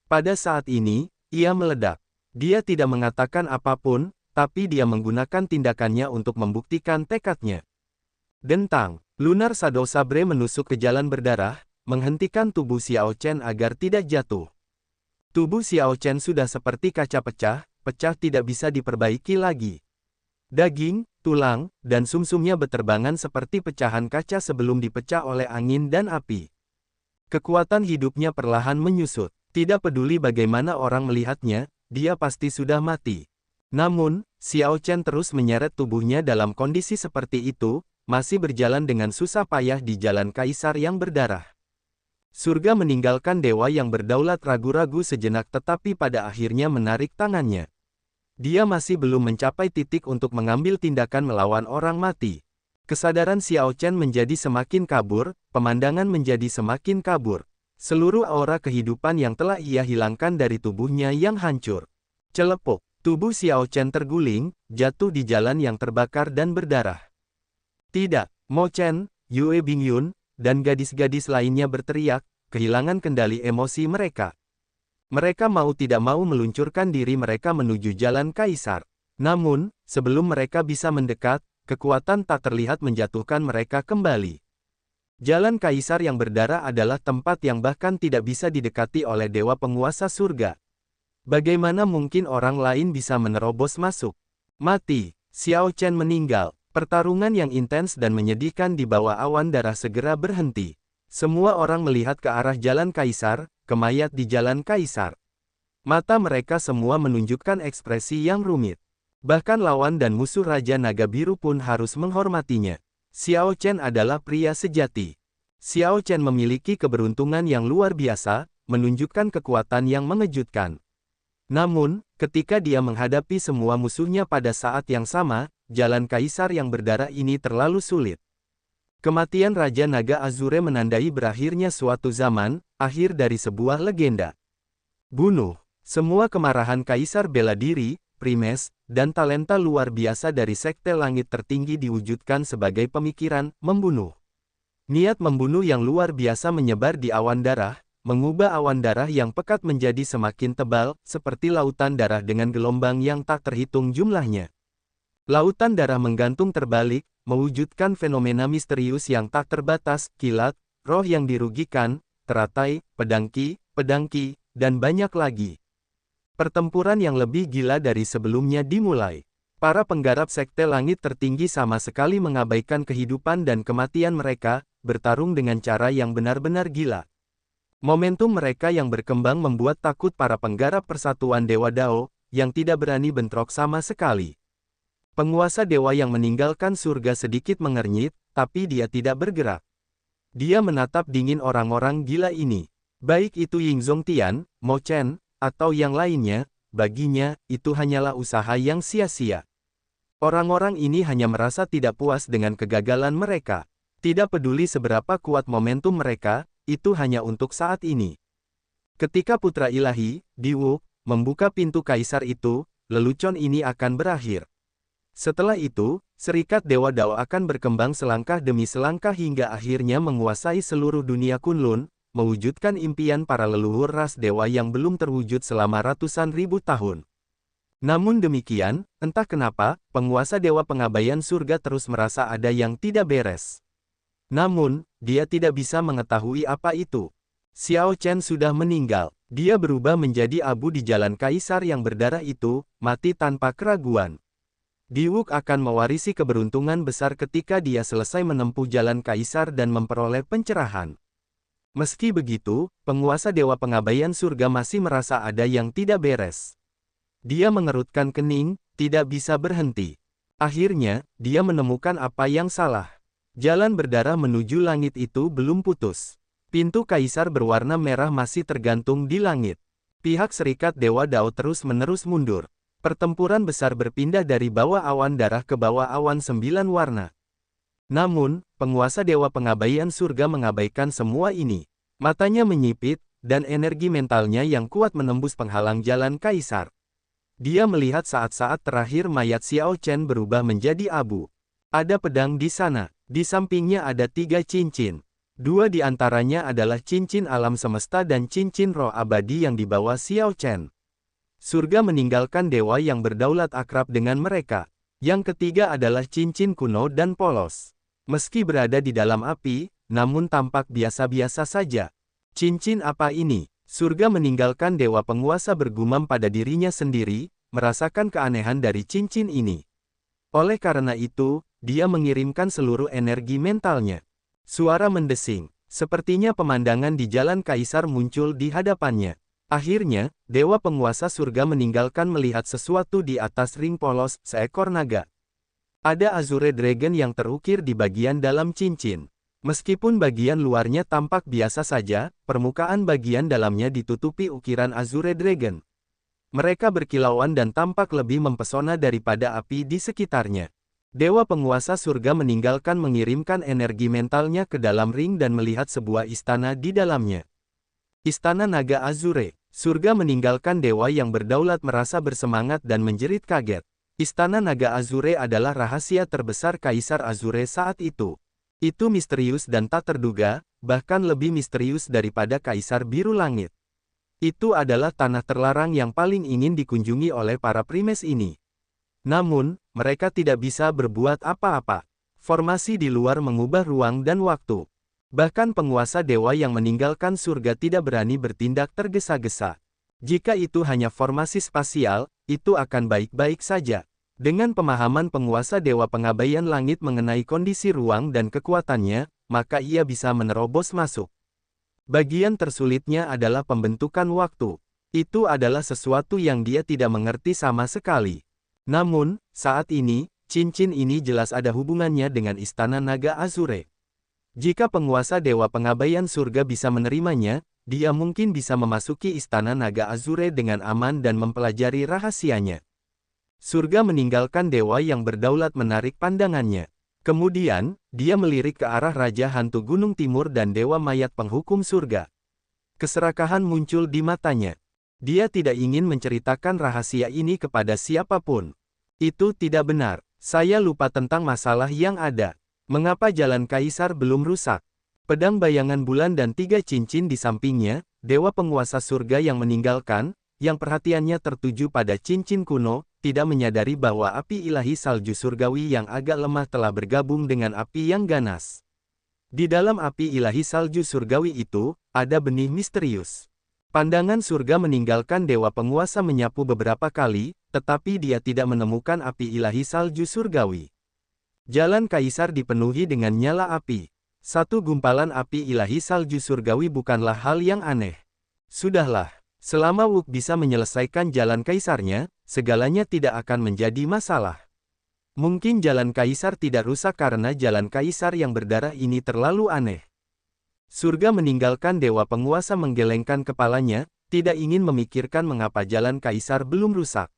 Pada saat ini, ia meledak. Dia tidak mengatakan apapun, tapi dia menggunakan tindakannya untuk membuktikan tekadnya. Dentang, Lunar Shadow Sabre menusuk ke jalan berdarah, menghentikan tubuh Xiao Chen agar tidak jatuh. Tubuh Xiao Chen sudah seperti kaca pecah, tidak bisa diperbaiki lagi. Daging, tulang, dan sumsumnya beterbangan seperti pecahan kaca sebelum dipecah oleh angin dan api. Kekuatan hidupnya perlahan menyusut. Tidak peduli bagaimana orang melihatnya, dia pasti sudah mati. Namun, Xiao Chen terus menyeret tubuhnya dalam kondisi seperti itu, masih berjalan dengan susah payah di Jalan Kaisar yang berdarah. Surga meninggalkan dewa yang berdaulat ragu-ragu sejenak tetapi pada akhirnya menarik tangannya. Dia masih belum mencapai titik untuk mengambil tindakan melawan orang mati. Kesadaran Xiao Chen menjadi semakin kabur, pemandangan menjadi semakin kabur. Seluruh aura kehidupan yang telah ia hilangkan dari tubuhnya yang hancur. Celepuk, tubuh Xiao Chen terguling, jatuh di jalan yang terbakar dan berdarah. Tidak, Mo Chen, Yue Bingyun, dan gadis-gadis lainnya berteriak, kehilangan kendali emosi mereka. Mereka mau tidak mau meluncurkan diri mereka menuju Jalan Kaisar. Namun, sebelum mereka bisa mendekat, kekuatan tak terlihat menjatuhkan mereka kembali. Jalan Kaisar yang berdarah adalah tempat yang bahkan tidak bisa didekati oleh dewa penguasa surga. Bagaimana mungkin orang lain bisa menerobos masuk? Mati, Xiao Chen meninggal. Pertarungan yang intens dan menyedihkan di bawah awan darah segera berhenti. Semua orang melihat ke arah Jalan Kaisar, ke mayat di Jalan Kaisar. Mata mereka semua menunjukkan ekspresi yang rumit. Bahkan lawan dan musuh Raja Naga Biru pun harus menghormatinya. Xiao Chen adalah pria sejati. Xiao Chen memiliki keberuntungan yang luar biasa, menunjukkan kekuatan yang mengejutkan. Namun, ketika dia menghadapi semua musuhnya pada saat yang sama, jalan kaisar yang berdarah ini terlalu sulit. Kematian Raja Naga Azure menandai berakhirnya suatu zaman, akhir dari sebuah legenda. Bunuh. Semua kemarahan kaisar bela diri, primes, dan talenta luar biasa dari Sekte Langit Tertinggi diwujudkan sebagai pemikiran membunuh. Niat membunuh yang luar biasa menyebar di awan darah, mengubah awan darah yang pekat menjadi semakin tebal, seperti lautan darah dengan gelombang yang tak terhitung jumlahnya. Lautan darah menggantung terbalik, mewujudkan fenomena misterius yang tak terbatas, kilat, roh yang dirugikan, teratai, pedangki, dan banyak lagi. Pertempuran yang lebih gila dari sebelumnya dimulai. Para penggarap Sekte Langit Tertinggi sama sekali mengabaikan kehidupan dan kematian mereka, bertarung dengan cara yang benar-benar gila. Momentum mereka yang berkembang membuat takut para penggarap Persatuan Dewa Dao, yang tidak berani bentrok sama sekali. Penguasa dewa yang meninggalkan surga sedikit mengernyit, tapi dia tidak bergerak. Dia menatap dingin orang-orang gila ini. Baik itu Yingzong Tian, Mo Chen, atau yang lainnya, baginya, itu hanyalah usaha yang sia-sia. Orang-orang ini hanya merasa tidak puas dengan kegagalan mereka. Tidak peduli seberapa kuat momentum mereka, itu hanya untuk saat ini. Ketika Putra Ilahi, Diwu, membuka pintu kaisar itu, lelucon ini akan berakhir. Setelah itu, Serikat Dewa Dao akan berkembang selangkah demi selangkah hingga akhirnya menguasai seluruh dunia Kunlun, mewujudkan impian para leluhur ras dewa yang belum terwujud selama ratusan ribu tahun. Namun demikian, entah kenapa, penguasa Dewa Pengabaian Surga terus merasa ada yang tidak beres. Namun, dia tidak bisa mengetahui apa itu. Xiao Chen sudah meninggal. Dia berubah menjadi abu di jalan kaisar yang berdarah itu, mati tanpa keraguan. Diwuk akan mewarisi keberuntungan besar ketika dia selesai menempuh jalan kaisar dan memperoleh pencerahan. Meski begitu, penguasa Dewa Pengabaian Surga masih merasa ada yang tidak beres. Dia mengerutkan kening, tidak bisa berhenti. Akhirnya, dia menemukan apa yang salah. Jalan berdarah menuju langit itu belum putus. Pintu kaisar berwarna merah masih tergantung di langit. Pihak Serikat Dewa Dao terus-menerus mundur. Pertempuran besar berpindah dari bawah awan darah ke bawah awan 9 warna. Namun, penguasa Dewa Pengabaian Surga mengabaikan semua ini. Matanya menyipit, dan energi mentalnya yang kuat menembus penghalang jalan kaisar. Dia melihat saat-saat terakhir mayat Xiao Chen berubah menjadi abu. Ada pedang di sana. Di sampingnya ada 3 cincin. 2 di antaranya adalah cincin alam semesta dan cincin roh abadi yang dibawa Xiao Chen. Surga meninggalkan dewa yang berdaulat akrab dengan mereka. Yang ketiga adalah cincin kuno dan polos. Meski berada di dalam api, namun tampak biasa-biasa saja. Cincin apa ini? Surga meninggalkan dewa penguasa bergumam pada dirinya sendiri, merasakan keanehan dari cincin ini. Oleh karena itu, dia mengirimkan seluruh energi mentalnya. Suara mendesing. Sepertinya pemandangan di jalan kaisar muncul di hadapannya. Akhirnya, dewa penguasa surga meninggalkan melihat sesuatu di atas ring polos, seekor naga. Ada Azure Dragon yang terukir di bagian dalam cincin. Meskipun bagian luarnya tampak biasa saja, permukaan bagian dalamnya ditutupi ukiran Azure Dragon. Mereka berkilauan dan tampak lebih mempesona daripada api di sekitarnya. Dewa penguasa surga meninggalkan mengirimkan energi mentalnya ke dalam ring dan melihat sebuah istana di dalamnya. Istana Naga Azure. Surga meninggalkan dewa yang berdaulat merasa bersemangat dan menjerit kaget. Istana Naga Azure adalah rahasia terbesar Kaisar Azure saat itu. Itu misterius dan tak terduga, bahkan lebih misterius daripada Kaisar Biru Langit. Itu adalah tanah terlarang yang paling ingin dikunjungi oleh para primes ini. Namun, mereka tidak bisa berbuat apa-apa. Formasi di luar mengubah ruang dan waktu. Bahkan penguasa dewa yang meninggalkan surga tidak berani bertindak tergesa-gesa. Jika itu hanya formasi spasial, itu akan baik-baik saja. Dengan pemahaman penguasa Dewa Pengabaian Langit mengenai kondisi ruang dan kekuatannya, maka ia bisa menerobos masuk. Bagian tersulitnya adalah pembentukan waktu. Itu adalah sesuatu yang dia tidak mengerti sama sekali. Namun, saat ini, cincin ini jelas ada hubungannya dengan Istana Naga Azure. Jika penguasa Dewa Pengabaian Surga bisa menerimanya, dia mungkin bisa memasuki Istana Naga Azure dengan aman dan mempelajari rahasianya. Surga meninggalkan dewa yang berdaulat menarik pandangannya. Kemudian, dia melirik ke arah Raja Hantu Gunung Timur dan Dewa Mayat Penghukum Surga. Keserakahan muncul di matanya. Dia tidak ingin menceritakan rahasia ini kepada siapapun. Itu tidak benar. Saya lupa tentang masalah yang ada. Mengapa jalan kaisar belum rusak? Pedang bayangan bulan dan 3 cincin di sampingnya, dewa penguasa surga yang meninggalkan, yang perhatiannya tertuju pada cincin kuno, tidak menyadari bahwa api ilahi salju surgawi yang agak lemah telah bergabung dengan api yang ganas. Di dalam api ilahi salju surgawi itu, ada benih misterius. Pandangan surga meninggalkan dewa penguasa menyapu beberapa kali, tetapi dia tidak menemukan api ilahi salju surgawi. Jalan kaisar dipenuhi dengan nyala api. Satu gumpalan api ilahi salju surgawi bukanlah hal yang aneh. Sudahlah, selama Wuk bisa menyelesaikan jalan kaisarnya, segalanya tidak akan menjadi masalah. Mungkin jalan kaisar tidak rusak karena jalan kaisar yang berdarah ini terlalu aneh. Surga meninggalkan dewa penguasa menggelengkan kepalanya, tidak ingin memikirkan mengapa jalan kaisar belum rusak.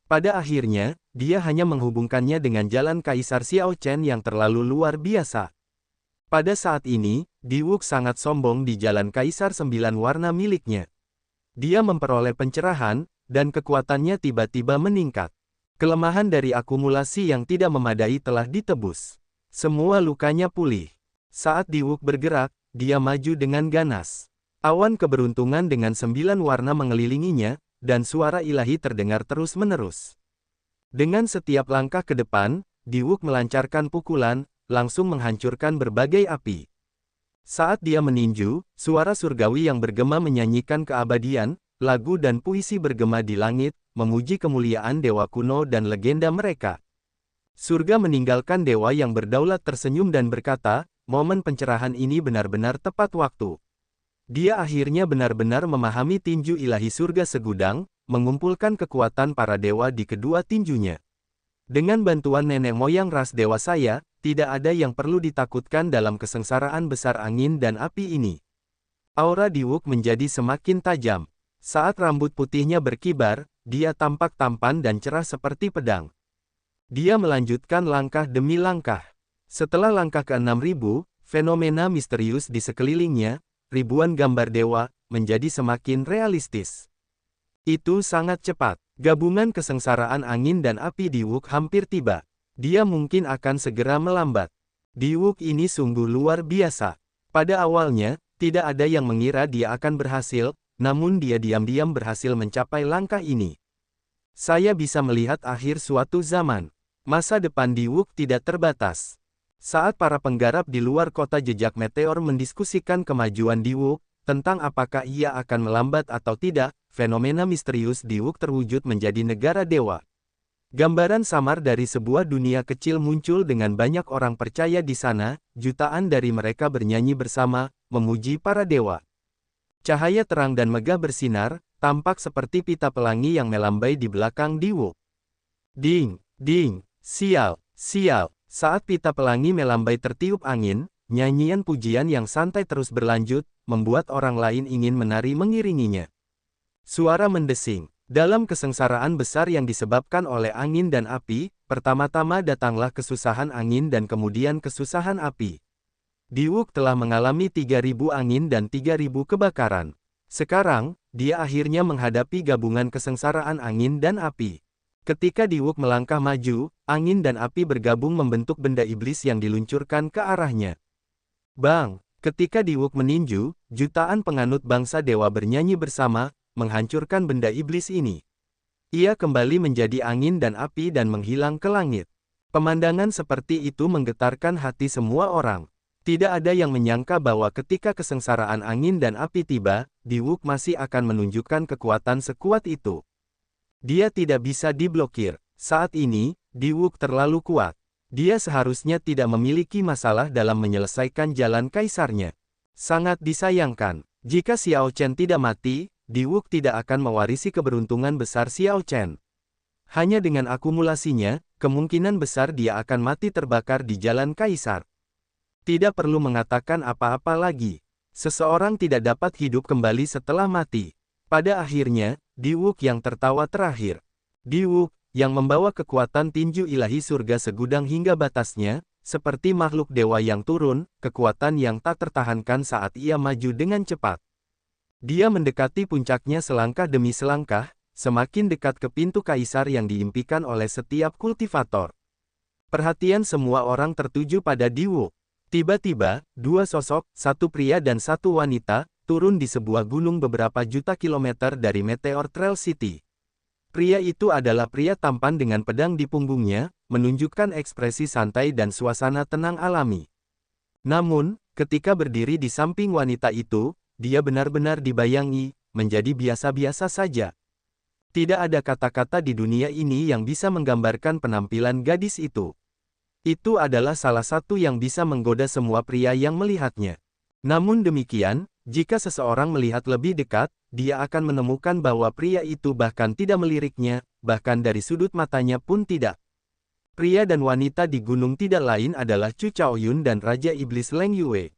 Pada akhirnya, dia hanya menghubungkannya dengan jalan kaisar Xiao Chen yang terlalu luar biasa. Pada saat ini, Diwuk sangat sombong di jalan kaisar 9 warna miliknya. Dia memperoleh pencerahan, dan kekuatannya tiba-tiba meningkat. Kelemahan dari akumulasi yang tidak memadai telah ditebus. Semua lukanya pulih. Saat Diwuk bergerak, dia maju dengan ganas. Awan keberuntungan dengan 9 warna mengelilinginya, dan suara ilahi terdengar terus-menerus. Dengan setiap langkah ke depan, Diwuk melancarkan pukulan, langsung menghancurkan berbagai api. Saat dia meninju, suara surgawi yang bergema menyanyikan keabadian, lagu dan puisi bergema di langit, memuji kemuliaan dewa kuno dan legenda mereka. Surga meninggalkan dewa yang berdaulat tersenyum dan berkata, momen pencerahan ini benar-benar tepat waktu. Dia akhirnya benar-benar memahami tinju ilahi surga segudang, mengumpulkan kekuatan para dewa di kedua tinjunya. Dengan bantuan nenek moyang ras dewa saya, tidak ada yang perlu ditakutkan dalam kesengsaraan besar angin dan api ini. Aura Diwuk menjadi semakin tajam. Saat rambut putihnya berkibar, dia tampak tampan dan cerah seperti pedang. Dia melanjutkan langkah demi langkah. Setelah langkah ke-6000, fenomena misterius di sekelilingnya, ribuan gambar dewa, menjadi semakin realistis. Itu sangat cepat. Gabungan kesengsaraan angin dan api Diwuk hampir tiba. Dia mungkin akan segera melambat. Diwuk ini sungguh luar biasa. Pada awalnya, tidak ada yang mengira dia akan berhasil, namun dia diam-diam berhasil mencapai langkah ini. Saya bisa melihat akhir suatu zaman. Masa depan Diwuk tidak terbatas. Saat para penggarap di luar kota jejak meteor mendiskusikan kemajuan Diwuk, tentang apakah ia akan melambat atau tidak, fenomena misterius Diwuk terwujud menjadi negara dewa. Gambaran samar dari sebuah dunia kecil muncul dengan banyak orang percaya di sana, jutaan dari mereka bernyanyi bersama, memuji para dewa. Cahaya terang dan megah bersinar, tampak seperti pita pelangi yang melambai di belakang Diwuk. Ding, ding, sial, sial. Saat pita pelangi melambai tertiup angin, nyanyian pujian yang santai terus berlanjut, membuat orang lain ingin menari mengiringinya. Suara mendesing. Dalam kesengsaraan besar yang disebabkan oleh angin dan api, pertama-tama datanglah kesusahan angin dan kemudian kesusahan api. Diwuk telah mengalami 3000 angin dan 3000 kebakaran. Sekarang, dia akhirnya menghadapi gabungan kesengsaraan angin dan api. Ketika Diwuk melangkah maju, angin dan api bergabung membentuk benda iblis yang diluncurkan ke arahnya. Bang! Ketika Diwuk meninju, jutaan penganut bangsa dewa bernyanyi bersama, menghancurkan benda iblis ini. Ia kembali menjadi angin dan api dan menghilang ke langit. Pemandangan seperti itu menggetarkan hati semua orang. Tidak ada yang menyangka bahwa ketika kesengsaraan angin dan api tiba, Diwuk masih akan menunjukkan kekuatan sekuat itu. Dia tidak bisa diblokir. Saat ini, Diwuk terlalu kuat. Dia seharusnya tidak memiliki masalah dalam menyelesaikan jalan kaisarnya. Sangat disayangkan, jika Xiao Chen tidak mati, Diwuk tidak akan mewarisi keberuntungan besar Xiao Chen. Hanya dengan akumulasinya, kemungkinan besar dia akan mati terbakar di jalan kaisar. Tidak perlu mengatakan apa-apa lagi. Seseorang tidak dapat hidup kembali setelah mati. Pada akhirnya, Diwuk yang tertawa terakhir. Diwuk, yang membawa kekuatan tinju ilahi surga segudang hingga batasnya, seperti makhluk dewa yang turun, kekuatan yang tak tertahankan saat ia maju dengan cepat. Dia mendekati puncaknya selangkah demi selangkah, semakin dekat ke pintu kaisar yang diimpikan oleh setiap kultivator. Perhatian semua orang tertuju pada Diwuk. Tiba-tiba, dua sosok, satu pria dan satu wanita, turun di sebuah gunung beberapa juta kilometer dari Meteor Trail City. Pria itu adalah pria tampan dengan pedang di punggungnya, menunjukkan ekspresi santai dan suasana tenang alami. Namun, ketika berdiri di samping wanita itu, dia benar-benar dibayangi, menjadi biasa-biasa saja. Tidak ada kata-kata di dunia ini yang bisa menggambarkan penampilan gadis itu. Itu adalah salah satu yang bisa menggoda semua pria yang melihatnya. Namun demikian, jika seseorang melihat lebih dekat, dia akan menemukan bahwa pria itu bahkan tidak meliriknya, bahkan dari sudut matanya pun tidak. Pria dan wanita di gunung tidak lain adalah Chu Chaoyun dan Raja Iblis Leng Yue.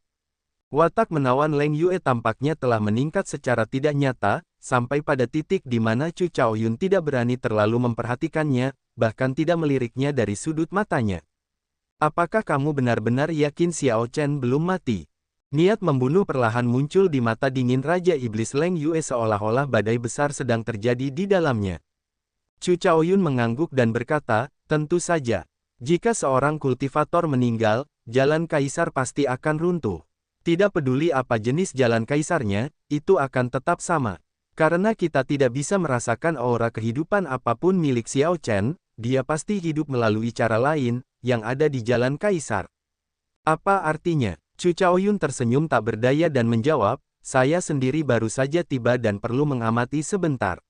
Watak menawan Leng Yue tampaknya telah meningkat secara tidak nyata, sampai pada titik di mana Chu Chaoyun tidak berani terlalu memperhatikannya, bahkan tidak meliriknya dari sudut matanya. Apakah kamu benar-benar yakin Xiao Chen belum mati? Niat membunuh perlahan muncul di mata dingin Raja Iblis Leng Yue seolah-olah badai besar sedang terjadi di dalamnya. Chu Chaoyun mengangguk dan berkata, tentu saja. Jika seorang kultivator meninggal, jalan kaisar pasti akan runtuh. Tidak peduli apa jenis jalan kaisarnya, itu akan tetap sama. Karena kita tidak bisa merasakan aura kehidupan apapun milik Xiao Chen, dia pasti hidup melalui cara lain, yang ada di jalan kaisar. Apa artinya? Chu Chaoyun tersenyum tak berdaya dan menjawab, saya sendiri baru saja tiba dan perlu mengamati sebentar.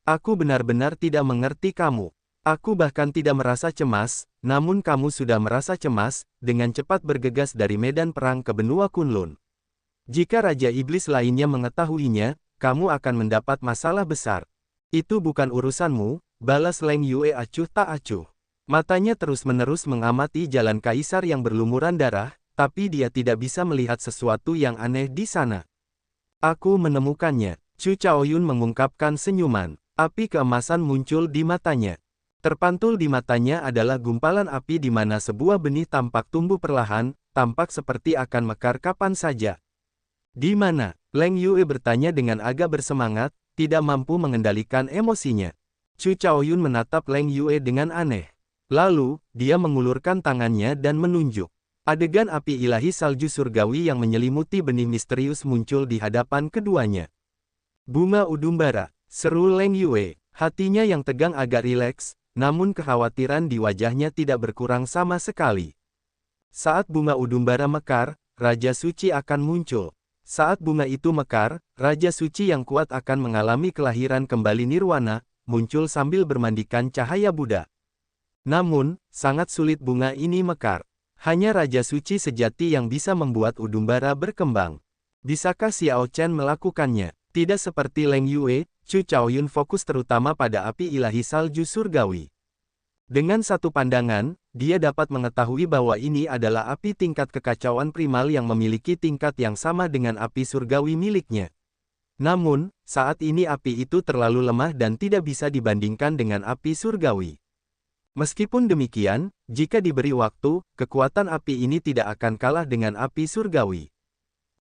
Aku benar-benar tidak mengerti kamu. Aku bahkan tidak merasa cemas, namun kamu sudah merasa cemas, dengan cepat bergegas dari medan perang ke benua Kunlun. Jika Raja Iblis lainnya mengetahuinya, kamu akan mendapat masalah besar. Itu bukan urusanmu, balas Leng Yue acuh tak acuh. Matanya terus-menerus mengamati jalan kaisar yang berlumuran darah, tapi dia tidak bisa melihat sesuatu yang aneh di sana. Aku menemukannya. Chu Chaoyun mengungkapkan senyuman. Api keemasan muncul di matanya. Terpantul di matanya adalah gumpalan api di mana sebuah benih tampak tumbuh perlahan, tampak seperti akan mekar kapan saja. Di mana? Leng Yue bertanya dengan agak bersemangat, tidak mampu mengendalikan emosinya. Chu Chaoyun menatap Leng Yue dengan aneh. Lalu, dia mengulurkan tangannya dan menunjuk. Adegan api ilahi salju surgawi yang menyelimuti benih misterius muncul di hadapan keduanya. Bunga Udumbara, seru Leng Yue. Hatinya yang tegang agak rileks, namun kekhawatiran di wajahnya tidak berkurang sama sekali. Saat bunga Udumbara mekar, Raja Suci akan muncul. Saat bunga itu mekar, Raja Suci yang kuat akan mengalami kelahiran kembali nirwana, muncul sambil bermandikan cahaya Buddha. Namun, sangat sulit bunga ini mekar. Hanya Raja Suci sejati yang bisa membuat Udumbara berkembang. Bisakah Xiao Chen melakukannya? Tidak seperti Leng Yue, Chu Chaoyun fokus terutama pada api ilahi salju surgawi. Dengan satu pandangan, dia dapat mengetahui bahwa ini adalah api tingkat kekacauan primal yang memiliki tingkat yang sama dengan api surgawi miliknya. Namun, saat ini api itu terlalu lemah dan tidak bisa dibandingkan dengan api surgawi. Meskipun demikian, jika diberi waktu, kekuatan api ini tidak akan kalah dengan api surgawi.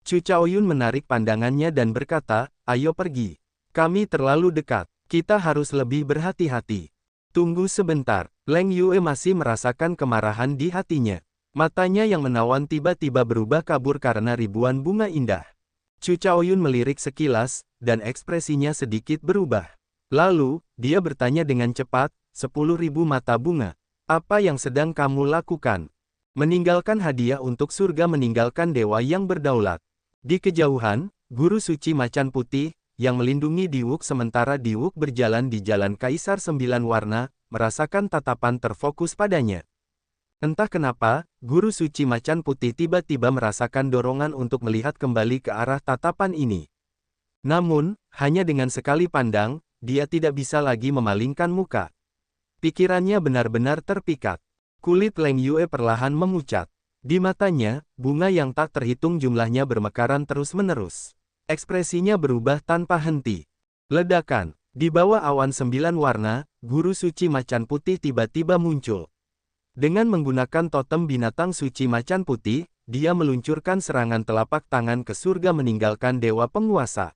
Chu Chaoyun menarik pandangannya dan berkata, ayo pergi. Kami terlalu dekat. Kita harus lebih berhati-hati. Tunggu sebentar. Leng Yue masih merasakan kemarahan di hatinya. Matanya yang menawan tiba-tiba berubah kabur karena ribuan bunga indah. Chu Chaoyun melirik sekilas, dan ekspresinya sedikit berubah. Lalu, dia bertanya dengan cepat, 10.000 mata bunga. Apa yang sedang kamu lakukan? Meninggalkan hadiah untuk surga, meninggalkan dewa yang berdaulat. Di kejauhan, Guru Suci Macan Putih, yang melindungi Diwuk sementara Diwuk berjalan di jalan Kaisar 9 warna, merasakan tatapan terfokus padanya. Entah kenapa, Guru Suci Macan Putih tiba-tiba merasakan dorongan untuk melihat kembali ke arah tatapan ini. Namun, hanya dengan sekali pandang, dia tidak bisa lagi memalingkan muka. Pikirannya benar-benar terpikat. Kulit Leng Yue perlahan memucat. Di matanya, bunga yang tak terhitung jumlahnya bermekaran terus-menerus. Ekspresinya berubah tanpa henti. Ledakan. Di bawah awan 9 warna, guru suci macan putih tiba-tiba muncul. Dengan menggunakan totem binatang suci macan putih, dia meluncurkan serangan telapak tangan ke surga meninggalkan dewa penguasa.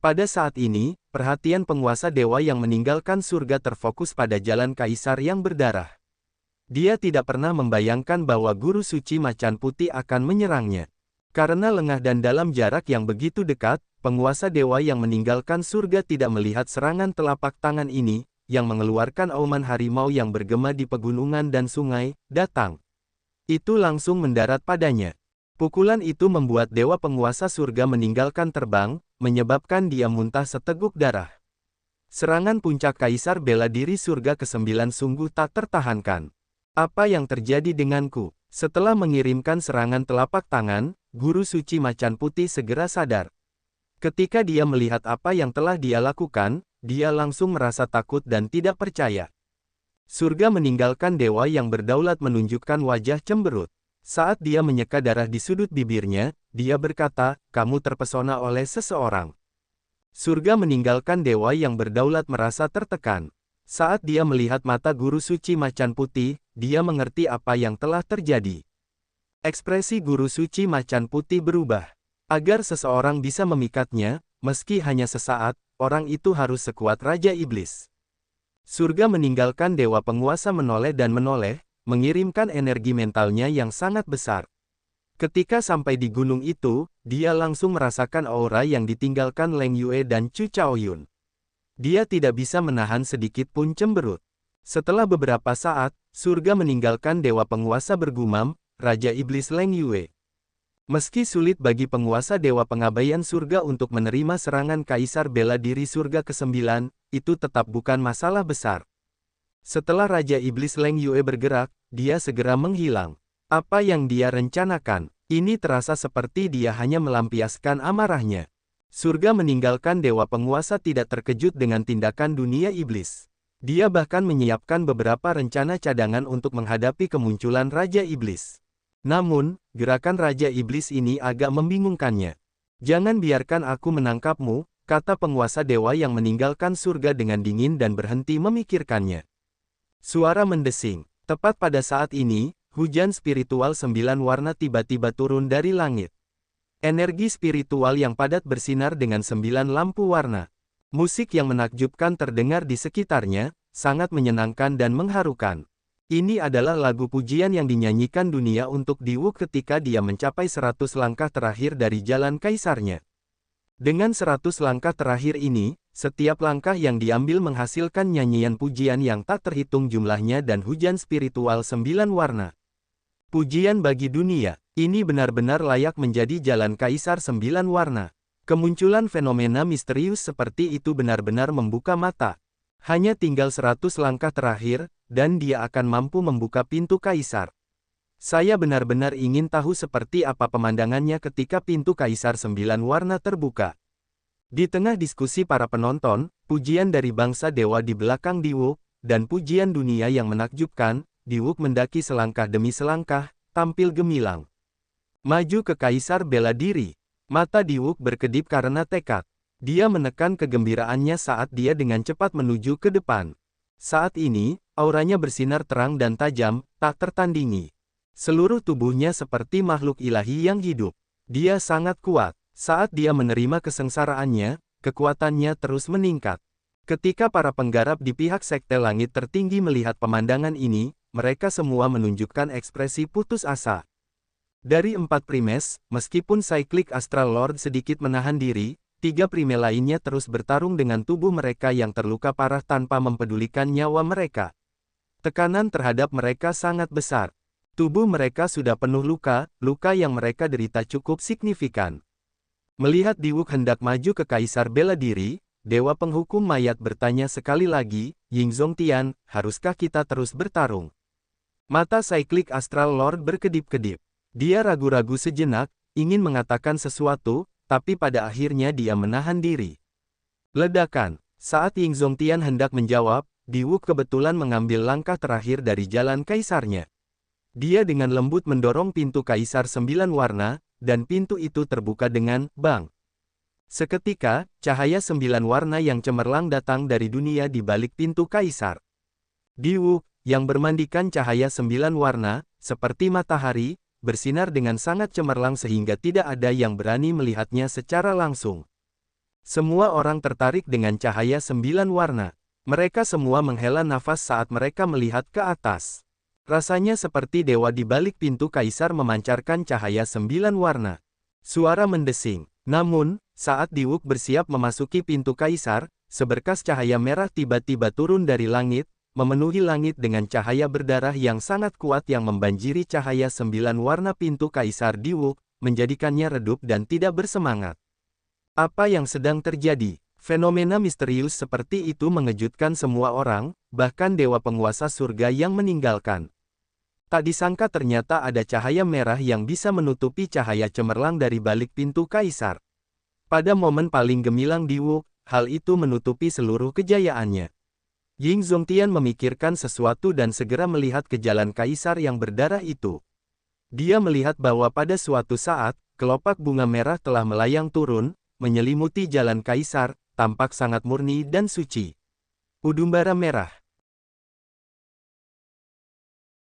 Pada saat ini, perhatian penguasa dewa yang meninggalkan surga terfokus pada jalan kaisar yang berdarah. Dia tidak pernah membayangkan bahwa guru suci macan putih akan menyerangnya. Karena lengah dan dalam jarak yang begitu dekat, penguasa dewa yang meninggalkan surga tidak melihat serangan telapak tangan ini, yang mengeluarkan auman harimau yang bergema di pegunungan dan sungai, datang. Itu langsung mendarat padanya. Pukulan itu membuat dewa penguasa surga meninggalkan terbang, menyebabkan dia muntah seteguk darah. Serangan puncak kaisar bela diri surga ke-9 sungguh tak tertahankan. Apa yang terjadi denganku? Setelah mengirimkan serangan telapak tangan, guru suci macan putih segera sadar. Ketika dia melihat apa yang telah dia lakukan, dia langsung merasa takut dan tidak percaya. Surga meninggalkan dewa yang berdaulat menunjukkan wajah cemberut. Saat dia menyeka darah di sudut bibirnya, dia berkata, "Kamu terpesona oleh seseorang." Surga meninggalkan dewa yang berdaulat merasa tertekan. Saat dia melihat mata guru suci macan putih, dia mengerti apa yang telah terjadi. Ekspresi guru suci macan putih berubah. Agar seseorang bisa memikatnya, meski hanya sesaat, orang itu harus sekuat Raja Iblis. Surga meninggalkan dewa penguasa menoleh dan menoleh, mengirimkan energi mentalnya yang sangat besar. Ketika sampai di gunung itu, dia langsung merasakan aura yang ditinggalkan Leng Yue dan Chu Chaoyun. Dia tidak bisa menahan sedikit pun cemberut. Setelah beberapa saat, surga meninggalkan dewa penguasa bergumam, Raja Iblis Leng Yue. Meski sulit bagi penguasa dewa pengabaian surga untuk menerima serangan kaisar bela diri surga ke-9, itu tetap bukan masalah besar. Setelah Raja Iblis Leng Yue bergerak, dia segera menghilang. Apa yang dia rencanakan? Ini terasa seperti dia hanya melampiaskan amarahnya. Surga meninggalkan dewa penguasa tidak terkejut dengan tindakan dunia iblis. Dia bahkan menyiapkan beberapa rencana cadangan untuk menghadapi kemunculan Raja Iblis. Namun, gerakan Raja Iblis ini agak membingungkannya. "Jangan biarkan aku menangkapmu," kata penguasa dewa yang meninggalkan surga dengan dingin dan berhenti memikirkannya. Suara mendesing. Tepat pada saat ini, hujan spiritual 9 warna tiba-tiba turun dari langit. Energi spiritual yang padat bersinar dengan 9 lampu warna. Musik yang menakjubkan terdengar di sekitarnya, sangat menyenangkan dan mengharukan. Ini adalah lagu pujian yang dinyanyikan dunia untuk Diwuk ketika dia mencapai 100 langkah terakhir dari jalan kaisarnya. Dengan 100 langkah terakhir ini, setiap langkah yang diambil menghasilkan nyanyian pujian yang tak terhitung jumlahnya dan hujan spiritual 9 warna. Pujian bagi dunia. Ini benar-benar layak menjadi jalan kaisar 9 warna. Kemunculan fenomena misterius seperti itu benar-benar membuka mata. Hanya tinggal 100 langkah terakhir, dan dia akan mampu membuka pintu kaisar. Saya benar-benar ingin tahu seperti apa pemandangannya ketika pintu kaisar 9 warna terbuka. Di tengah diskusi para penonton, pujian dari bangsa dewa di belakang Diwuk, dan pujian dunia yang menakjubkan, Diwuk mendaki selangkah demi selangkah, tampil gemilang. Maju ke kaisar bela diri. Mata Diwuk berkedip karena tekad. Dia menekan kegembiraannya saat dia dengan cepat menuju ke depan. Saat ini, auranya bersinar terang dan tajam, tak tertandingi. Seluruh tubuhnya seperti makhluk ilahi yang hidup. Dia sangat kuat. Saat dia menerima kesengsaraannya, kekuatannya terus meningkat. Ketika para penggarap di pihak sekte langit tertinggi melihat pemandangan ini, mereka semua menunjukkan ekspresi putus asa. Dari 4 primes, meskipun Cyclic Astral Lord sedikit menahan diri, 3 prime lainnya terus bertarung dengan tubuh mereka yang terluka parah tanpa mempedulikan nyawa mereka. Tekanan terhadap mereka sangat besar. Tubuh mereka sudah penuh luka, luka yang mereka derita cukup signifikan. Melihat Diwuk hendak maju ke kaisar bela diri, Dewa Penghukum Mayat bertanya sekali lagi, "Yingzong Tian, haruskah kita terus bertarung?" Mata Cyclic Astral Lord berkedip-kedip. Dia ragu-ragu sejenak, ingin mengatakan sesuatu, tapi pada akhirnya dia menahan diri. Ledakan. Saat Yingzong Tian hendak menjawab, Diwuk kebetulan mengambil langkah terakhir dari jalan kaisarnya. Dia dengan lembut mendorong pintu kaisar 9 warna, dan pintu itu terbuka dengan bang. Seketika, cahaya 9 warna yang cemerlang datang dari dunia di balik pintu kaisar. Diwu, yang bermandikan cahaya 9 warna, seperti matahari, bersinar dengan sangat cemerlang sehingga tidak ada yang berani melihatnya secara langsung. Semua orang tertarik dengan cahaya 9 warna. Mereka semua menghela nafas saat mereka melihat ke atas. Rasanya seperti dewa di balik pintu kaisar memancarkan cahaya 9 warna. Suara mendesing. Namun, saat Diwuk bersiap memasuki pintu kaisar, seberkas cahaya merah tiba-tiba turun dari langit, memenuhi langit dengan cahaya berdarah yang sangat kuat yang membanjiri cahaya 9 warna pintu kaisar Diwuk, menjadikannya redup dan tidak bersemangat. Apa yang sedang terjadi? Fenomena misterius seperti itu mengejutkan semua orang, bahkan dewa penguasa surga yang meninggalkan. Tak disangka ternyata ada cahaya merah yang bisa menutupi cahaya cemerlang dari balik pintu kaisar. Pada momen paling gemilang Diwuk, hal itu menutupi seluruh kejayaannya. Ying Zongtian memikirkan sesuatu dan segera melihat ke jalan kaisar yang berdarah itu. Dia melihat bahwa pada suatu saat, kelopak bunga merah telah melayang turun, menyelimuti jalan kaisar, tampak sangat murni dan suci. Udumbara merah.